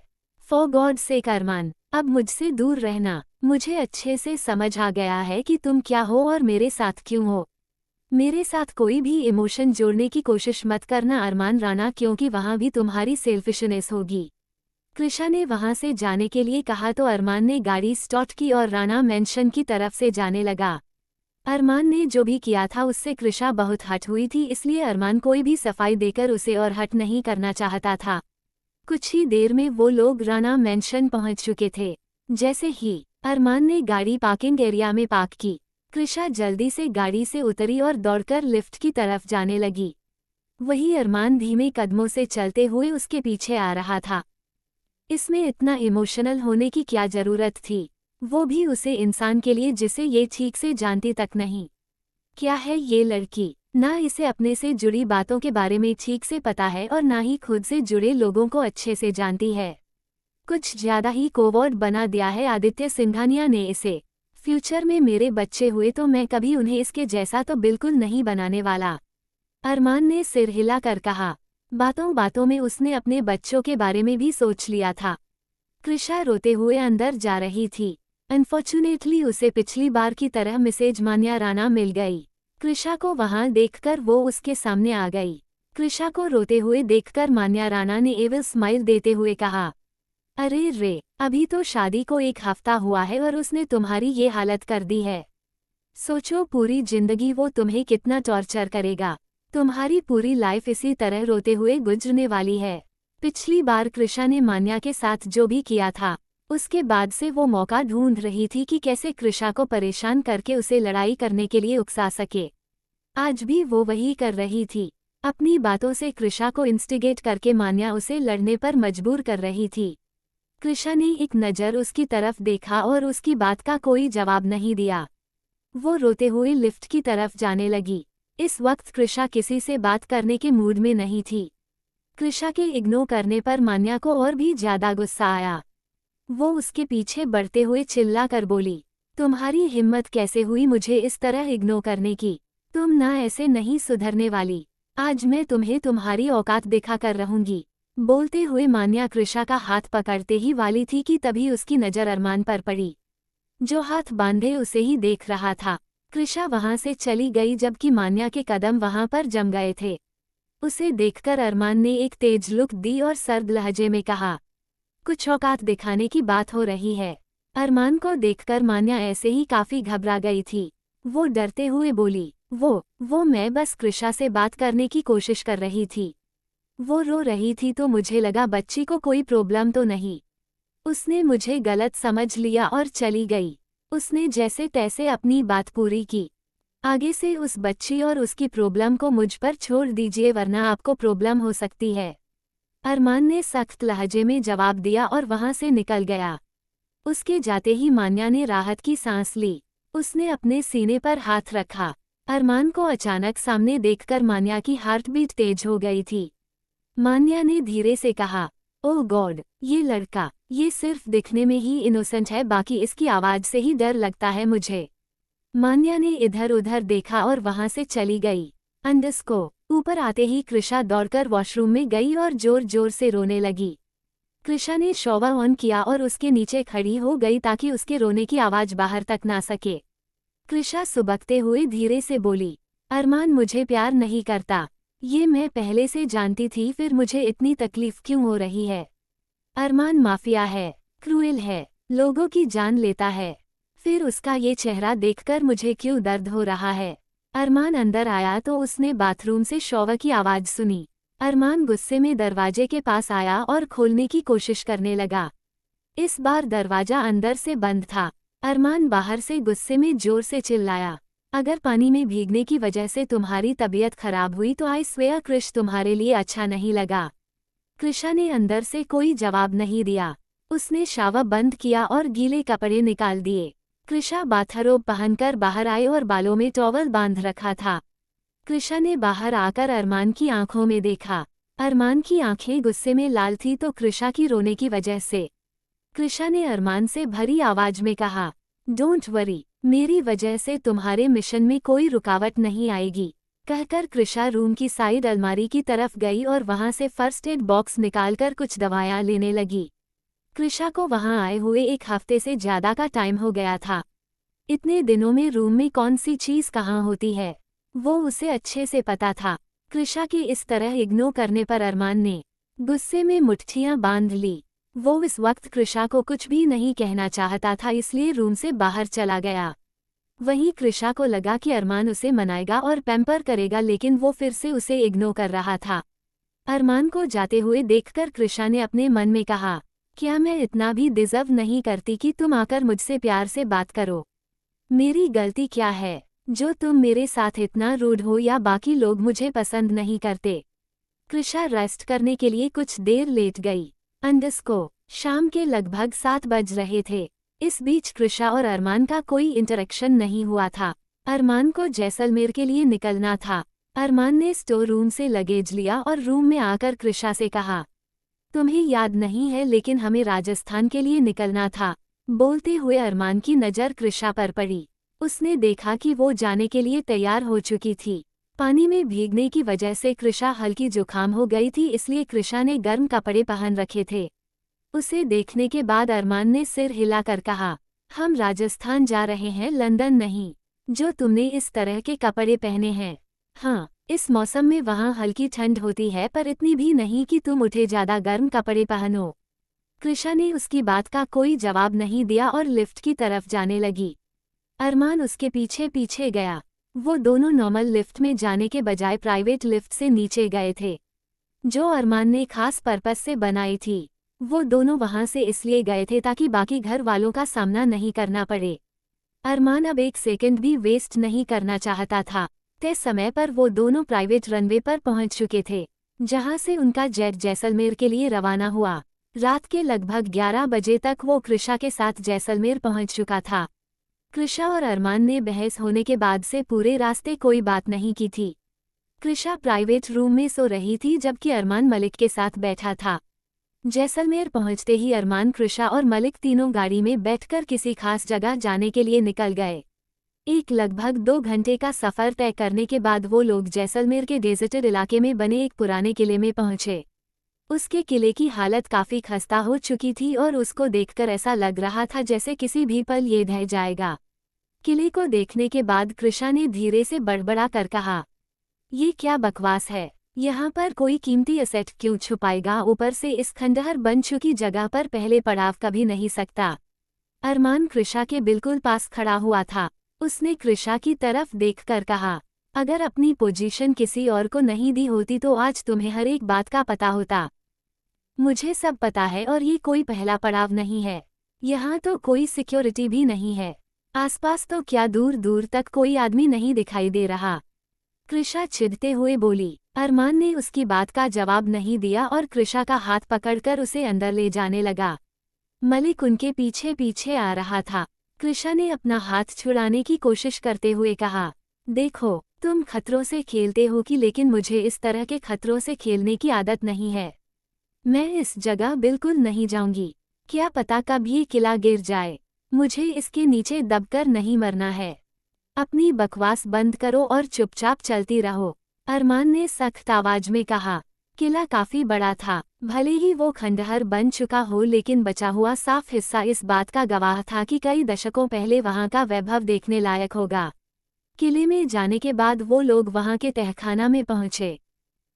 फॉर गॉड सेक अरमान, अब मुझसे दूर रहना। मुझे अच्छे से समझ आ गया है कि तुम क्या हो और मेरे साथ क्यों हो। मेरे साथ कोई भी इमोशन जोड़ने की कोशिश मत करना अरमान राणा, क्योंकि वहां भी तुम्हारी सेल्फिशनेस होगी। कृषा ने वहां से जाने के लिए कहा तो अरमान ने गाड़ी स्टार्ट की और राणा मैंशन की तरफ से जाने लगा। अरमान ने जो भी किया था उससे कृषा बहुत हट हुई थी, इसलिए अरमान कोई भी सफाई देकर उसे और हट नहीं करना चाहता था। कुछ ही देर में वो लोग राणा मैंशन पहुंच चुके थे। जैसे ही अरमान ने गाड़ी पार्किंग एरिया में पार्क की, कृषा जल्दी से गाड़ी से उतरी और दौड़कर लिफ्ट की तरफ जाने लगी। वही अरमान धीमे कदमों से चलते हुए उसके पीछे आ रहा था। इसमें इतना इमोशनल होने की क्या जरूरत थी, वो भी उसे इंसान के लिए जिसे ये ठीक से जानती तक नहीं। क्या है ये लड़की, ना इसे अपने से जुड़ी बातों के बारे में ठीक से पता है और ना ही खुद से जुड़े लोगों को अच्छे से जानती है। कुछ ज्यादा ही कोवर्ट बना दिया है आदित्य सिंघानिया ने इसे। फ्यूचर में मेरे बच्चे हुए तो मैं कभी उन्हें इसके जैसा तो बिल्कुल नहीं बनाने वाला, अरमान ने सिर हिलाकर कहा। बातों बातों में उसने अपने बच्चों के बारे में भी सोच लिया था। कृषा रोते हुए अंदर जा रही थी। अनफॉर्चुनेटली उसे पिछली बार की तरह मिसेज मान्या राणा मिल गई। कृषा को वहां देखकर वो उसके सामने आ गई। कृषा को रोते हुए देखकर मान्या राणा ने एविल स्माइल देते हुए कहा, अरे रे, अभी तो शादी को 1 हफ्ता हुआ है और उसने तुम्हारी ये हालत कर दी है। सोचो पूरी जिंदगी वो तुम्हें कितना टॉर्चर करेगा। तुम्हारी पूरी लाइफ इसी तरह रोते हुए गुजरने वाली है। पिछली बार कृषा ने मान्या के साथ जो भी किया था, उसके बाद से वो मौका ढूंढ रही थी कि कैसे कृषा को परेशान करके उसे लड़ाई करने के लिए उकसा सके। आज भी वो वही कर रही थी। अपनी बातों से कृषा को इंस्टिगेट करके मान्या उसे लड़ने पर मजबूर कर रही थी। कृषा ने एक नज़र उसकी तरफ देखा और उसकी बात का कोई जवाब नहीं दिया। वो रोते हुए लिफ्ट की तरफ जाने लगी। इस वक्त कृषा किसी से बात करने के मूड में नहीं थी। कृषा के इग्नोर करने पर मान्या को और भी ज्यादा गुस्सा आया। वो उसके पीछे बढ़ते हुए चिल्ला कर बोली, तुम्हारी हिम्मत कैसे हुई मुझे इस तरह इग्नोर करने की? तुम ना ऐसे नहीं सुधरने वाली। आज मैं तुम्हें तुम्हारी औकात दिखा कर रहूंगी। बोलते हुए मान्या कृषा का हाथ पकड़ते ही वाली थी कि तभी उसकी नज़र अरमान पर पड़ी, जो हाथ बांधे उसे ही देख रहा था। कृषा वहां से चली गई जबकि मान्या के कदम वहां पर जम गए थे। उसे देखकर अरमान ने एक तेज लुक दी और सर्द लहजे में कहा, कुछ औकात दिखाने की बात हो रही है। अरमान को देखकर मान्या ऐसे ही काफी घबरा गई थी। वो डरते हुए बोली, वो मैं बस कृषा से बात करने की कोशिश कर रही थी। वो रो रही थी तो मुझे लगा बच्ची को कोई प्रॉब्लम तो नहीं। उसने मुझे गलत समझ लिया और चली गई। उसने जैसे तैसे अपनी बात पूरी की। आगे से उस बच्ची और उसकी प्रॉब्लम को मुझ पर छोड़ दीजिए वरना आपको प्रॉब्लम हो सकती है। अरमान ने सख्त लहजे में जवाब दिया और वहां से निकल गया। उसके जाते ही मान्या ने राहत की सांस ली। उसने अपने सीने पर हाथ रखा। अरमान को अचानक सामने देखकर मान्या की हार्ट बीट तेज हो गई थी। मान्या ने धीरे से कहा, ओह गॉड, ये लड़का, ये सिर्फ दिखने में ही इनोसेंट है, बाकी इसकी आवाज से ही डर लगता है मुझे। मान्या ने इधर उधर देखा और वहां से चली गई। अंडस्को ऊपर आते ही कृषा दौड़कर वॉशरूम में गई और जोर जोर से रोने लगी। कृषा ने शॉवर ऑन किया और उसके नीचे खड़ी हो गई ताकि उसके रोने की आवाज बाहर तक ना सके। कृषा सुबकते हुए धीरे से बोली, अरमान मुझे प्यार नहीं करता, ये मैं पहले से जानती थी, फिर मुझे इतनी तकलीफ क्यों हो रही है? अरमान माफिया है, क्रूएल है, लोगों की जान लेता है, फिर उसका ये चेहरा देखकर मुझे क्यों दर्द हो रहा है? अरमान अंदर आया तो उसने बाथरूम से शॉवर की आवाज सुनी। अरमान गुस्से में दरवाजे के पास आया और खोलने की कोशिश करने लगा। इस बार दरवाजा अंदर से बंद था। अरमान बाहर से गुस्से में जोर से चिल्लाया, अगर पानी में भीगने की वजह से तुम्हारी तबीयत खराब हुई तो आई स्वेयर कृष तुम्हारे लिए अच्छा नहीं लगा। कृषा ने अंदर से कोई जवाब नहीं दिया। उसने शावर बंद किया और गीले कपड़े निकाल दिए। कृषा बाथरोब पहनकर बाहर आए और बालों में टॉवल बांध रखा था। कृषा ने बाहर आकर अरमान की आंखों में देखा। अरमान की आंखें गुस्से में लाल थी तो कृषा की रोने की वजह से। कृषा ने अरमान से भरी आवाज में कहा, डोंट वरी, मेरी वजह से तुम्हारे मिशन में कोई रुकावट नहीं आएगी। कहकर कृषा रूम की साइड अलमारी की तरफ गई और वहां से फर्स्ट एड बॉक्स निकालकर कुछ दवाएं लेने लगी। कृषा को वहां आए हुए 1 हफ्ते से ज्यादा का टाइम हो गया था। इतने दिनों में रूम में कौन सी चीज कहाँ होती है, वो उसे अच्छे से पता था। कृषा के इस तरह इग्नोर करने पर अरमान ने गुस्से में मुट्ठियां बांध ली। वो इस वक्त कृषा को कुछ भी नहीं कहना चाहता था, इसलिए रूम से बाहर चला गया। वहीं कृषा को लगा कि अरमान उसे मनाएगा और पैम्पर करेगा, लेकिन वो फिर से उसे इग्नोर कर रहा था। अरमान को जाते हुए देखकर कृषा ने अपने मन में कहा, क्या मैं इतना भी डिजर्व नहीं करती कि तुम आकर मुझसे प्यार से बात करो? मेरी गलती क्या है जो तुम मेरे साथ इतना रूड हो, या बाकी लोग मुझे पसंद नहीं करते? कृषा रेस्ट करने के लिए कुछ देर लेट गई। अंडस्को शाम के लगभग 7 बज रहे थे। इस बीच कृषा और अरमान का कोई इंटरेक्शन नहीं हुआ था। अरमान को जैसलमेर के लिए निकलना था। अरमान ने स्टोर रूम से लगेज लिया और रूम में आकर कृषा से कहा, तुम्हें याद नहीं है लेकिन हमें राजस्थान के लिए निकलना था। बोलते हुए अरमान की नज़र कृषा पर पड़ी। उसने देखा कि वो जाने के लिए तैयार हो चुकी थी। पानी में भीगने की वजह से कृषा हल्की जुकाम हो गई थी, इसलिए कृषा ने गर्म कपड़े पहन रखे थे। उसे देखने के बाद अरमान ने सिर हिलाकर कहा, हम राजस्थान जा रहे हैं, लंदन नहीं। जो तुमने इस तरह के कपड़े पहने हैं। हाँ, इस मौसम में वहाँ हल्की ठंड होती है, पर इतनी भी नहीं कि तुम उठे ज़्यादा गर्म कपड़े पहनो। कृषा ने उसकी बात का कोई जवाब नहीं दिया और लिफ्ट की तरफ जाने लगी। अरमान उसके पीछे पीछे गया। वो दोनों नॉर्मल लिफ्ट में जाने के बजाय प्राइवेट लिफ्ट से नीचे गए थे, जो अरमान ने खास पर्पस से बनाई थी। वो दोनों वहां से इसलिए गए थे ताकि बाकी घर वालों का सामना नहीं करना पड़े। अरमान अब एक सेकंड भी वेस्ट नहीं करना चाहता था। तय समय पर वो दोनों प्राइवेट रनवे पर पहुंच चुके थे, जहां से उनका जेट जैसलमेर के लिए रवाना हुआ। रात के लगभग 11 बजे तक वो कृषा के साथ जैसलमेर पहुंच चुका था। कृषा और अरमान ने बहस होने के बाद से पूरे रास्ते कोई बात नहीं की थी। कृषा प्राइवेट रूम में सो रही थी जबकि अरमान मलिक के साथ बैठा था। जैसलमेर पहुंचते ही अरमान, कृषा और मलिक तीनों गाड़ी में बैठकर किसी खास जगह जाने के लिए निकल गए। एक लगभग 2 घंटे का सफ़र तय करने के बाद वो लोग जैसलमेर के डेजर्टेड इलाके में बने एक पुराने किले में पहुंचे। उसके किले की हालत काफ़ी खस्ता हो चुकी थी और उसको देखकर ऐसा लग रहा था जैसे किसी भी पल ये ढह जाएगा। किले को देखने के बाद कृषा ने धीरे से बड़बड़ा कर कहा, ये क्या बकवास है। यहाँ पर कोई कीमती असेट क्यों छुपाएगा, ऊपर से इस खंडहर बन चुकी जगह पर पहले पड़ाव कभी नहीं सकता। अरमान कृषा के बिल्कुल पास खड़ा हुआ था। उसने कृषा की तरफ देखकर कहा, अगर अपनी पोजीशन किसी और को नहीं दी होती तो आज तुम्हें हर एक बात का पता होता। मुझे सब पता है और ये कोई पहला पड़ाव नहीं है। यहाँ तो कोई सिक्योरिटी भी नहीं है। आसपास तो क्या दूर दूर तक कोई आदमी नहीं दिखाई दे रहा। कृषा चिढ़ते हुए बोली। अरमान ने उसकी बात का जवाब नहीं दिया और कृषा का हाथ पकड़कर उसे अंदर ले जाने लगा। मलिक उनके पीछे पीछे आ रहा था। कृषा ने अपना हाथ छुड़ाने की कोशिश करते हुए कहा, देखो, तुम खतरों से खेलते हो कि, लेकिन मुझे इस तरह के खतरों से खेलने की आदत नहीं है। मैं इस जगह बिल्कुल नहीं जाऊंगी। क्या पता कब ये किला गिर जाए। मुझे इसके नीचे दबकर नहीं मरना है। अपनी बकवास बंद करो और चुपचाप चलती रहो, अरमान ने सख्त आवाज में कहा। किला काफी बड़ा था। भले ही वो खंडहर बन चुका हो, लेकिन बचा हुआ साफ हिस्सा इस बात का गवाह था कि कई दशकों पहले वहां का वैभव देखने लायक होगा। किले में जाने के बाद वो लोग वहां के तहखाना में पहुंचे।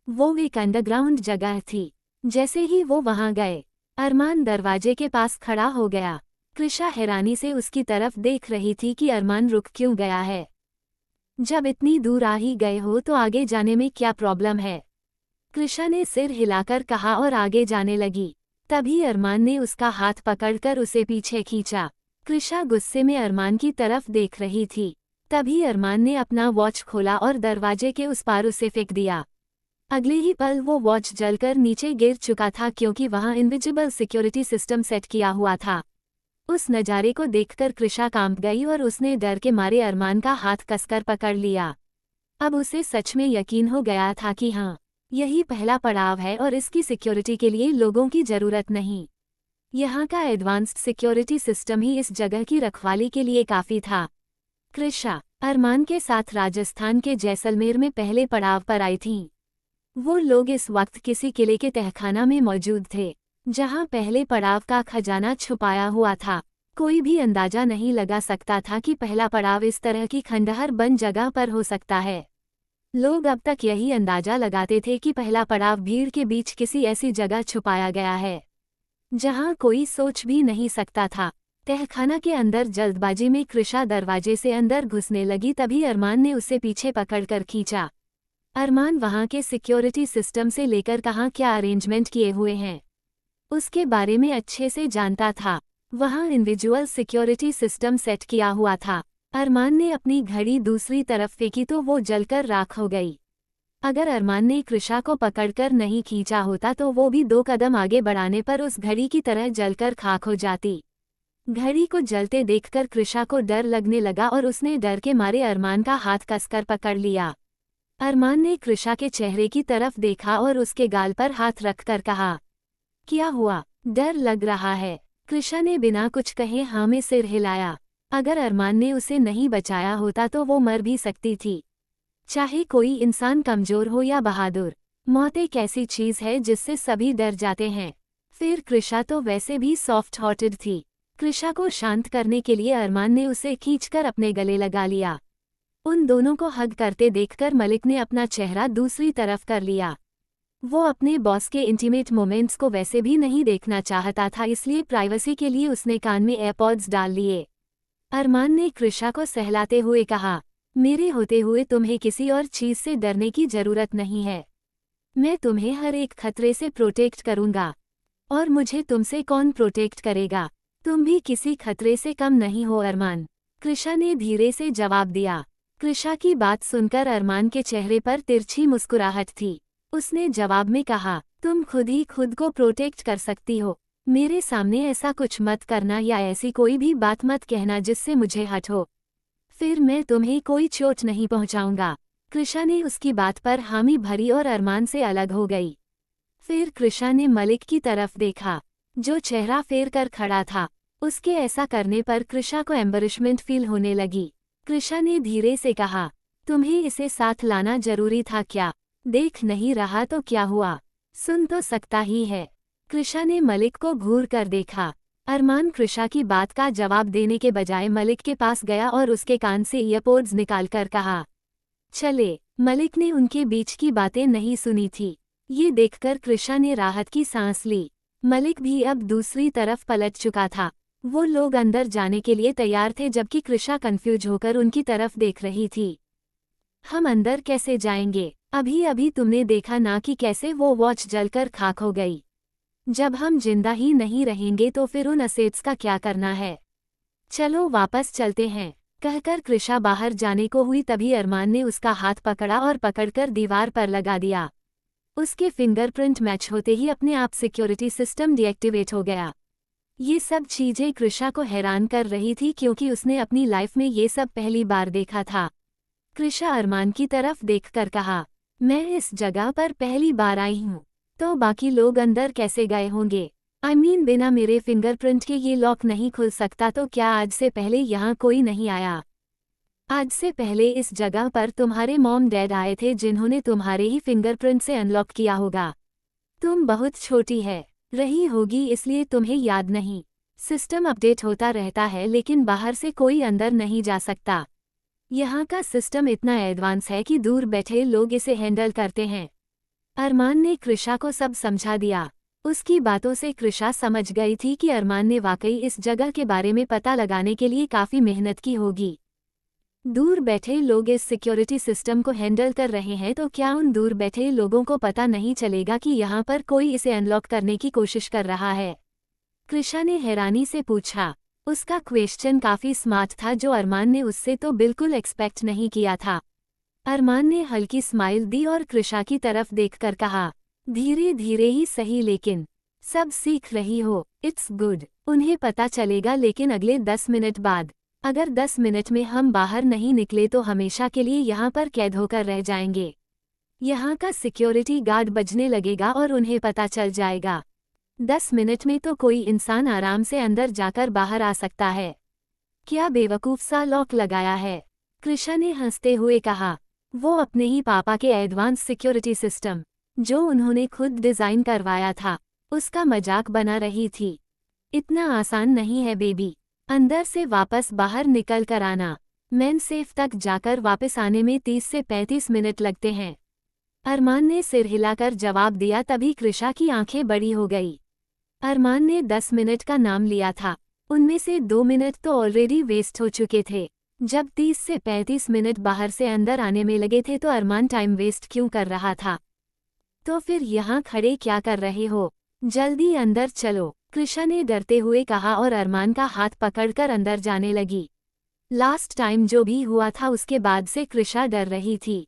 वो एक अंडरग्राउंड जगह थी। जैसे ही वो वहां गए, अरमान दरवाजे के पास खड़ा हो गया। कृषा हैरानी से उसकी तरफ देख रही थी कि अरमान रुक क्यों गया है। जब इतनी दूर आ ही गए हो तो आगे जाने में क्या प्रॉब्लम है। कृषा ने सिर हिलाकर कहा और आगे जाने लगी। तभी अरमान ने उसका हाथ पकड़कर उसे पीछे खींचा। कृषा गुस्से में अरमान की तरफ देख रही थी। तभी अरमान ने अपना वॉच खोला और दरवाजे के उस पार उसे फेंक दिया। अगले ही पल वो वॉच जलकर नीचे गिर चुका था, क्योंकि वहां इनविजिबल सिक्योरिटी सिस्टम सेट किया हुआ था। उस नज़ारे को देखकर कृषा कांप गई और उसने डर के मारे अरमान का हाथ कसकर पकड़ लिया। अब उसे सच में यकीन हो गया था कि हाँ, यही पहला पड़ाव है और इसकी सिक्योरिटी के लिए लोगों की जरूरत नहीं। यहाँ का एडवांस्ड सिक्योरिटी सिस्टम ही इस जगह की रखवाली के लिए काफ़ी था। कृषा अरमान के साथ राजस्थान के जैसलमेर में पहले पड़ाव पर आई थीं। वो लोग इस वक्त किसी किले के तहखाना में मौजूद थे, जहां पहले पड़ाव का खजाना छुपाया हुआ था। कोई भी अंदाजा नहीं लगा सकता था कि पहला पड़ाव इस तरह की खंडहर बंद जगह पर हो सकता है। लोग अब तक यही अंदाजा लगाते थे कि पहला पड़ाव भीड़ के बीच किसी ऐसी जगह छुपाया गया है जहां कोई सोच भी नहीं सकता था। तहखाना के अंदर जल्दबाजी में कृषा दरवाजे से अंदर घुसने लगी, तभी अरमान ने उसे पीछे पकड़कर खींचा। अरमान वहां के सिक्योरिटी सिस्टम से लेकर कहाँ क्या अरेंजमेंट किए हुए हैं उसके बारे में अच्छे से जानता था। वहां इंडिविजुअल सिक्योरिटी सिस्टम सेट किया हुआ था। अरमान ने अपनी घड़ी दूसरी तरफ फेंकी तो वो जलकर राख हो गई। अगर अरमान ने कृषा को पकड़कर नहीं खींचा होता तो वो भी 2 कदम आगे बढ़ाने पर उस घड़ी की तरह जलकर खाक हो जाती। घड़ी को जलते देखकर कृषा को डर लगने लगा और उसने डर के मारे अरमान का हाथ कसकर पकड़ लिया। अरमान ने कृषा के चेहरे की तरफ देखा और उसके गाल पर हाथ रखकर कहा, क्या हुआ, डर लग रहा है? कृषा ने बिना कुछ कहे हाँ में सिर हिलाया। अगर अरमान ने उसे नहीं बचाया होता तो वो मर भी सकती थी। चाहे कोई इंसान कमजोर हो या बहादुर, मौत एक ऐसी चीज है जिससे सभी डर जाते हैं। फिर कृषा तो वैसे भी सॉफ्ट हार्टेड थी। कृषा को शांत करने के लिए अरमान ने उसे खींचकर अपने गले लगा लिया। उन दोनों को हग करते देखकर मलिक ने अपना चेहरा दूसरी तरफ कर लिया। वो अपने बॉस के इंटीमेट मोमेंट्स को वैसे भी नहीं देखना चाहता था, इसलिए प्राइवेसी के लिए उसने कान में एयरपॉड्स डाल लिए। अरमान ने कृषा को सहलाते हुए कहा, मेरे होते हुए तुम्हें किसी और चीज से डरने की जरूरत नहीं है। मैं तुम्हें हर एक खतरे से प्रोटेक्ट करूंगा। और मुझे तुमसे कौन प्रोटेक्ट करेगा? तुम भी किसी खतरे से कम नहीं हो अरमान, कृषा ने धीरे से जवाब दिया। कृषा की बात सुनकर अरमान के चेहरे पर तिरछी मुस्कुराहट थी। उसने जवाब में कहा, तुम खुद ही खुद को प्रोटेक्ट कर सकती हो। मेरे सामने ऐसा कुछ मत करना या ऐसी कोई भी बात मत कहना जिससे मुझे हट हो। फिर मैं तुम्हें कोई चोट नहीं पहुंचाऊंगा। कृषा ने उसकी बात पर हामी भरी और अरमान से अलग हो गई। फिर कृषा ने मलिक की तरफ देखा, जो चेहरा फेर कर खड़ा था। उसके ऐसा करने पर कृषा को एम्बैरेसमेंट फील होने लगी। कृषा ने धीरे से कहा, तुम्हें इसे साथ लाना जरूरी था क्या? देख नहीं रहा तो क्या हुआ, सुन तो सकता ही है। कृषा ने मलिक को घूर कर देखा। अरमान कृषा की बात का जवाब देने के बजाय मलिक के पास गया और उसके कान से ईयरपोड्स निकालकर कहा, चले। मलिक ने उनके बीच की बातें नहीं सुनी थी। ये देखकर कृषा ने राहत की सांस ली। मलिक भी अब दूसरी तरफ पलट चुका था। वो लोग अंदर जाने के लिए तैयार थे जबकि कृषा कंफ्यूज होकर उनकी तरफ देख रही थी। हम अंदर कैसे जाएंगे? अभी अभी तुमने देखा ना कि कैसे वो वॉच जलकर खाक हो गई। जब हम जिंदा ही नहीं रहेंगे तो फिर उन असेट्स का क्या करना है? चलो वापस चलते हैं, कहकर कृषा बाहर जाने को हुई तभी अरमान ने उसका हाथ पकड़ा और पकड़कर दीवार पर लगा दिया। उसके फिंगरप्रिंट मैच होते ही अपने आप सिक्योरिटी सिस्टम डीएक्टिवेट हो गया। ये सब चीजें कृषा को हैरान कर रही थी क्योंकि उसने अपनी लाइफ में ये सब पहली बार देखा था। कृषा अरमान की तरफ देखकर कहा, मैं इस जगह पर पहली बार आई हूँ, तो बाकी लोग अंदर कैसे गए होंगे? बिना मेरे फिंगरप्रिंट के ये लॉक नहीं खुल सकता, तो क्या आज से पहले यहाँ कोई नहीं आया? आज से पहले इस जगह पर तुम्हारे मॉम डैड आए थे जिन्होंने तुम्हारे ही फिंगरप्रिंट से अनलॉक किया होगा। तुम बहुत छोटी है रही होगी इसलिए तुम्हें याद नहीं। सिस्टम अपडेट होता रहता है लेकिन बाहर से कोई अंदर नहीं जा सकता। यहाँ का सिस्टम इतना एडवांस है कि दूर बैठे लोग इसे हैंडल करते हैं। अरमान ने कृषा को सब समझा दिया। उसकी बातों से कृषा समझ गई थी कि अरमान ने वाकई इस जगह के बारे में पता लगाने के लिए काफ़ी मेहनत की होगी। दूर बैठे लोग इस सिक्योरिटी सिस्टम को हैंडल कर रहे हैं तो क्या उन दूर बैठे लोगों को पता नहीं चलेगा कि यहाँ पर कोई इसे अनलॉक करने की कोशिश कर रहा है? कृषा ने हैरानी से पूछा। उसका क्वेश्चन काफ़ी स्मार्ट था जो अरमान ने उससे तो बिल्कुल एक्सपेक्ट नहीं किया था। अरमान ने हल्की स्माइल दी और कृषा की तरफ देखकर कहा, धीरे धीरे ही सही लेकिन सब सीख रही हो। It's good. उन्हें पता चलेगा लेकिन अगले 10 मिनट बाद। अगर 10 मिनट में हम बाहर नहीं निकले तो हमेशा के लिए यहाँ पर कैद होकर रह जाएंगे। यहाँ का सिक्योरिटी गार्ड बजने लगेगा और उन्हें पता चल जाएगा। 10 मिनट में तो कोई इंसान आराम से अंदर जाकर बाहर आ सकता है। क्या बेवकूफ़ सा लॉक लगाया है? कृषा ने हंसते हुए कहा। वो अपने ही पापा के एडवांस सिक्योरिटी सिस्टम, जो उन्होंने खुद डिज़ाइन करवाया था, उसका मजाक बना रही थी। इतना आसान नहीं है बेबी। अंदर से वापस बाहर निकल कर आना। मैन सेफ तक जाकर वापस आने में 30 से 35 मिनट लगते हैं। अरमान ने सिर हिलाकर जवाब दिया तभी कृषा की आंखें बड़ी हो गई। अरमान ने 10 मिनट का नाम लिया था, उनमें से 2 मिनट तो ऑलरेडी वेस्ट हो चुके थे। जब 30 से 35 मिनट बाहर से अंदर आने में लगे थे तो अरमान टाइम वेस्ट क्यों कर रहा था? तो फिर यहाँ खड़े क्या कर रहे हो? जल्दी अंदर चलो, कृषा ने डरते हुए कहा और अरमान का हाथ पकड़कर अंदर जाने लगी। लास्ट टाइम जो भी हुआ था उसके बाद से कृषा डर रही थी।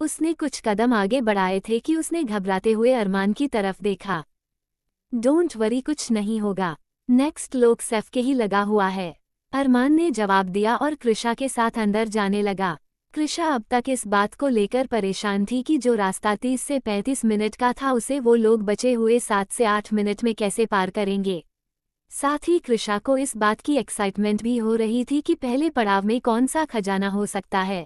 उसने कुछ कदम आगे बढ़ाए थे कि उसने घबराते हुए अरमान की तरफ देखा। डोंट वरी, कुछ नहीं होगा, नेक्स्ट लोग सेफ के ही लगा हुआ है, अरमान ने जवाब दिया और कृषा के साथ अंदर जाने लगा। कृषा अब तक इस बात को लेकर परेशान थी कि जो रास्ता 30 से 35 मिनट का था उसे वो लोग बचे हुए 7 से 8 मिनट में कैसे पार करेंगे। साथ ही कृषा को इस बात की एक्साइटमेंट भी हो रही थी कि पहले पड़ाव में कौन सा खजाना हो सकता है।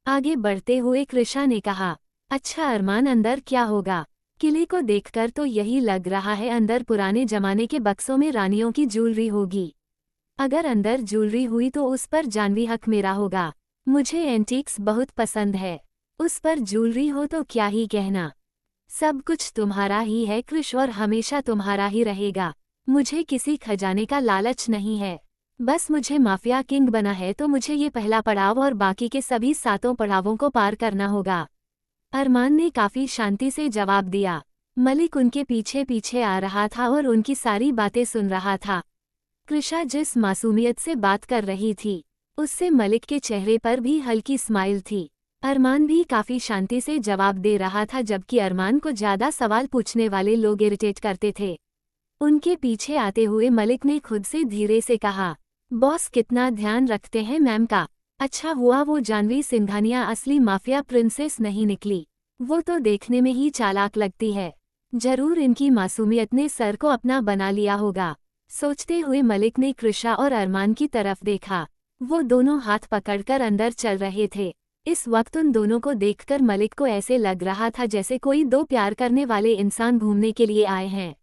आगे बढ़ते हुए कृषा ने कहा, अच्छा अरमान, अंदर क्या होगा? किले को देखकर तो यही लग रहा है अंदर पुराने जमाने के बक्सों में रानियों की ज्वेलरी होगी। अगर अंदर ज्वेलरी हुई तो उस पर जानवी हक मेरा होगा। मुझे एंटीक्स बहुत पसंद है। उस पर ज्वेलरी हो तो क्या ही कहना। सब कुछ तुम्हारा ही है कृष, और हमेशा तुम्हारा ही रहेगा। मुझे किसी खजाने का लालच नहीं है। बस मुझे माफिया किंग बना है तो मुझे ये पहला पड़ाव और बाकी के सभी 7 पड़ावों को पार करना होगा। अरमान ने काफी शांति से जवाब दिया। मलिक उनके पीछे पीछे आ रहा था और उनकी सारी बातें सुन रहा था। कृषा जिस मासूमियत से बात कर रही थी उससे मलिक के चेहरे पर भी हल्की स्माइल थी। अरमान भी काफी शांति से जवाब दे रहा था, जबकि अरमान को ज्यादा सवाल पूछने वाले लोग इरिटेट करते थे। उनके पीछे आते हुए मलिक ने खुद से धीरे से कहा, बॉस कितना ध्यान रखते हैं मैम का। अच्छा हुआ वो जानवी सिंघानिया असली माफिया प्रिंसेस नहीं निकली। वो तो देखने में ही चालाक लगती है। जरूर इनकी मासूमियत ने सर को अपना बना लिया होगा। सोचते हुए मलिक ने कृषा और अरमान की तरफ देखा। वो दोनों हाथ पकड़कर अंदर चल रहे थे। इस वक्त उन दोनों को देखकर मलिक को ऐसे लग रहा था जैसे कोई दो प्यार करने वाले इंसान घूमने के लिए आए हैं,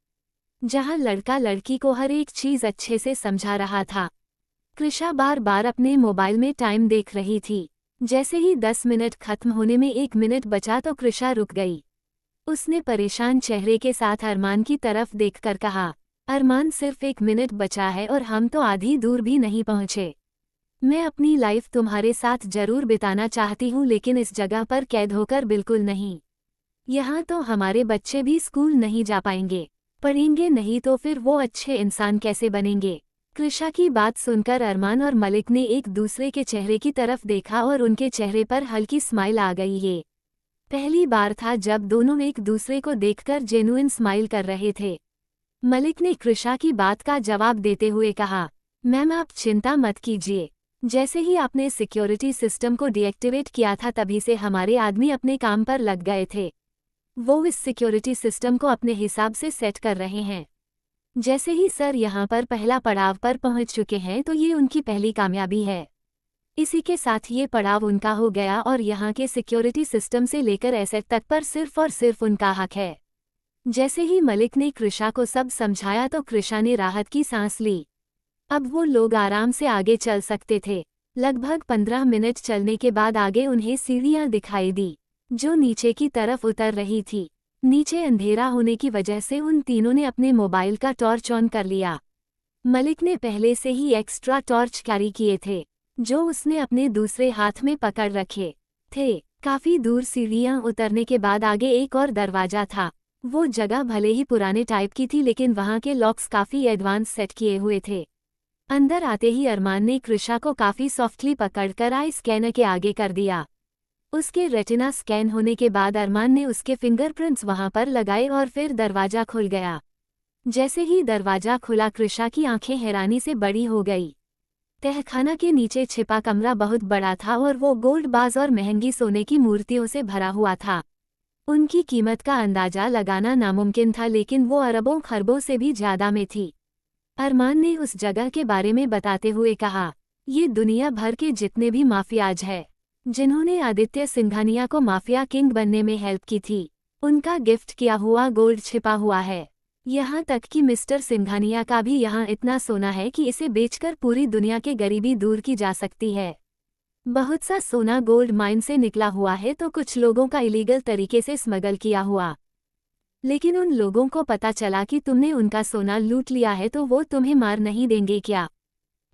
जहां लड़का लड़की को हर एक चीज अच्छे से समझा रहा था। कृषा बार बार अपने मोबाइल में टाइम देख रही थी। जैसे ही 10 मिनट खत्म होने में 1 मिनट बचा तो कृषा रुक गई। उसने परेशान चेहरे के साथ अरमान की तरफ देखकर कहा, अरमान सिर्फ 1 मिनट बचा है और हम तो आधी दूर भी नहीं पहुंचे। मैं अपनी लाइफ तुम्हारे साथ जरूर बिताना चाहती हूँ, लेकिन इस जगह पर कैद होकर बिल्कुल नहीं। यहाँ तो हमारे बच्चे भी स्कूल नहीं जा पाएंगे, पढ़ेंगे नहीं तो फिर वो अच्छे इंसान कैसे बनेंगे। कृषा की बात सुनकर अरमान और मलिक ने एक दूसरे के चेहरे की तरफ देखा और उनके चेहरे पर हल्की स्माइल आ गई। ये पहली बार था जब दोनों एक दूसरे को देखकर जेन्युइन स्माइल कर रहे थे। मलिक ने कृषा की बात का जवाब देते हुए कहा, मैम आप चिंता मत कीजिए। जैसे ही आपने सिक्योरिटी सिस्टम को डीएक्टिवेट किया था तभी से हमारे आदमी अपने काम पर लग गए थे। वो इस सिक्योरिटी सिस्टम को अपने हिसाब से सेट कर रहे हैं। जैसे ही सर यहाँ पर पहला पड़ाव पर पहुँच चुके हैं तो ये उनकी पहली कामयाबी है। इसी के साथ ये पड़ाव उनका हो गया और यहाँ के सिक्योरिटी सिस्टम से लेकर एसेट तक पर सिर्फ और सिर्फ उनका हक है। जैसे ही मलिक ने कृषा को सब समझाया तो कृषा ने राहत की सांस ली। अब वो लोग आराम से आगे चल सकते थे। लगभग 15 मिनट चलने के बाद आगे उन्हें सीढ़ियां दिखाई दी जो नीचे की तरफ उतर रही थी। नीचे अंधेरा होने की वजह से उन तीनों ने अपने मोबाइल का टॉर्च ऑन कर लिया। मलिक ने पहले से ही एक्स्ट्रा टॉर्च कैरी किए थे जो उसने अपने दूसरे हाथ में पकड़ रखे थे। काफी दूर सीढ़ियां उतरने के बाद आगे एक और दरवाजा था। वो जगह भले ही पुराने टाइप की थी लेकिन वहां के लॉक्स काफी एडवांस सेट किए हुए थे। अंदर आते ही अरमान ने कृषा को काफी सॉफ्टली पकड़कर आई स्कैनर के आगे कर दिया। उसके रेटिना स्कैन होने के बाद अरमान ने उसके फिंगरप्रिंट्स वहां पर लगाए और फिर दरवाजा खुल गया। जैसे ही दरवाजा खुला कृषा की आंखें हैरानी से बड़ी हो गई। तहखाना के नीचे छिपा कमरा बहुत बड़ा था और वो गोल्ड बाज और महंगी सोने की मूर्तियों से भरा हुआ था। उनकी कीमत का अंदाजा लगाना नामुमकिन था, लेकिन वो अरबों खरबों से भी ज्यादा में थी। अरमान ने उस जगह के बारे में बताते हुए कहा, ये दुनिया भर के जितने भी माफियाज हैं जिन्होंने आदित्य सिंघानिया को माफिया किंग बनने में हेल्प की थी, उनका गिफ्ट किया हुआ गोल्ड छिपा हुआ है। यहाँ तक कि मिस्टर सिंघानिया का भी यहाँ इतना सोना है कि इसे बेचकर पूरी दुनिया के गरीबी दूर की जा सकती है। बहुत सा सोना गोल्ड माइन से निकला हुआ है तो कुछ लोगों का इलीगल तरीके से स्मगल किया हुआ। लेकिन उन लोगों को पता चला कि तुमने उनका सोना लूट लिया है तो वो तुम्हें मार नहीं देंगे क्या?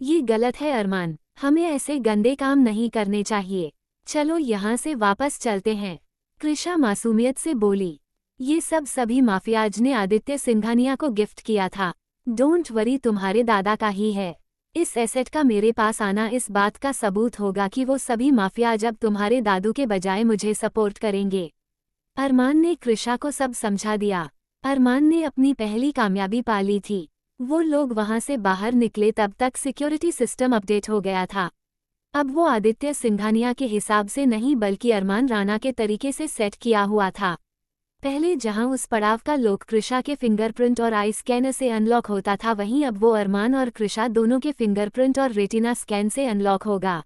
ये गलत है अरमान, हमें ऐसे गंदे काम नहीं करने चाहिए। चलो यहाँ से वापस चलते हैं। कृषा मासूमियत से बोली, ये सब सभी माफियाज ने आदित्य सिंघानिया को गिफ्ट किया था। डोंट वरी, तुम्हारे दादा का ही है। इस एसेट का मेरे पास आना इस बात का सबूत होगा कि वो सभी माफियाज अब तुम्हारे दादू के बजाय मुझे सपोर्ट करेंगे। अरमान ने कृषा को सब समझा दिया। अरमान ने अपनी पहली कामयाबी पा ली थी। वो लोग वहां से बाहर निकले तब तक सिक्योरिटी सिस्टम अपडेट हो गया था। अब वो आदित्य सिंघानिया के हिसाब से नहीं बल्कि अरमान राणा के तरीके से सेट किया हुआ था। पहले जहां उस पड़ाव का लोग कृषा के फिंगरप्रिंट और आई स्कैनर से अनलॉक होता था, वहीं अब वो अरमान और कृषा दोनों के फिंगरप्रिंट और रेटिना स्कैन से अनलॉक होगा।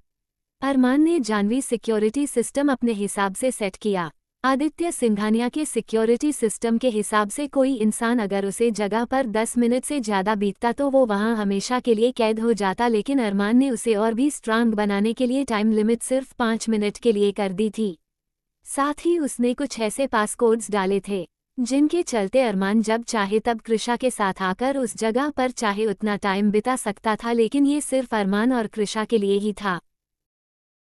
अरमान ने जानवी सिक्योरिटी सिस्टम अपने हिसाब से सेट किया। आदित्य सिंघानिया के सिक्योरिटी सिस्टम के हिसाब से कोई इंसान अगर उसे जगह पर 10 मिनट से ज़्यादा बीतता तो वो वहां हमेशा के लिए कैद हो जाता, लेकिन अरमान ने उसे और भी स्ट्रांग बनाने के लिए टाइम लिमिट सिर्फ 5 मिनट के लिए कर दी थी। साथ ही उसने कुछ ऐसे पासकोड्स डाले थे जिनके चलते अरमान जब चाहे तब कृषा के साथ आकर उस जगह पर चाहे उतना टाइम बिता सकता था, लेकिन ये सिर्फ अरमान और कृषा के लिए ही था।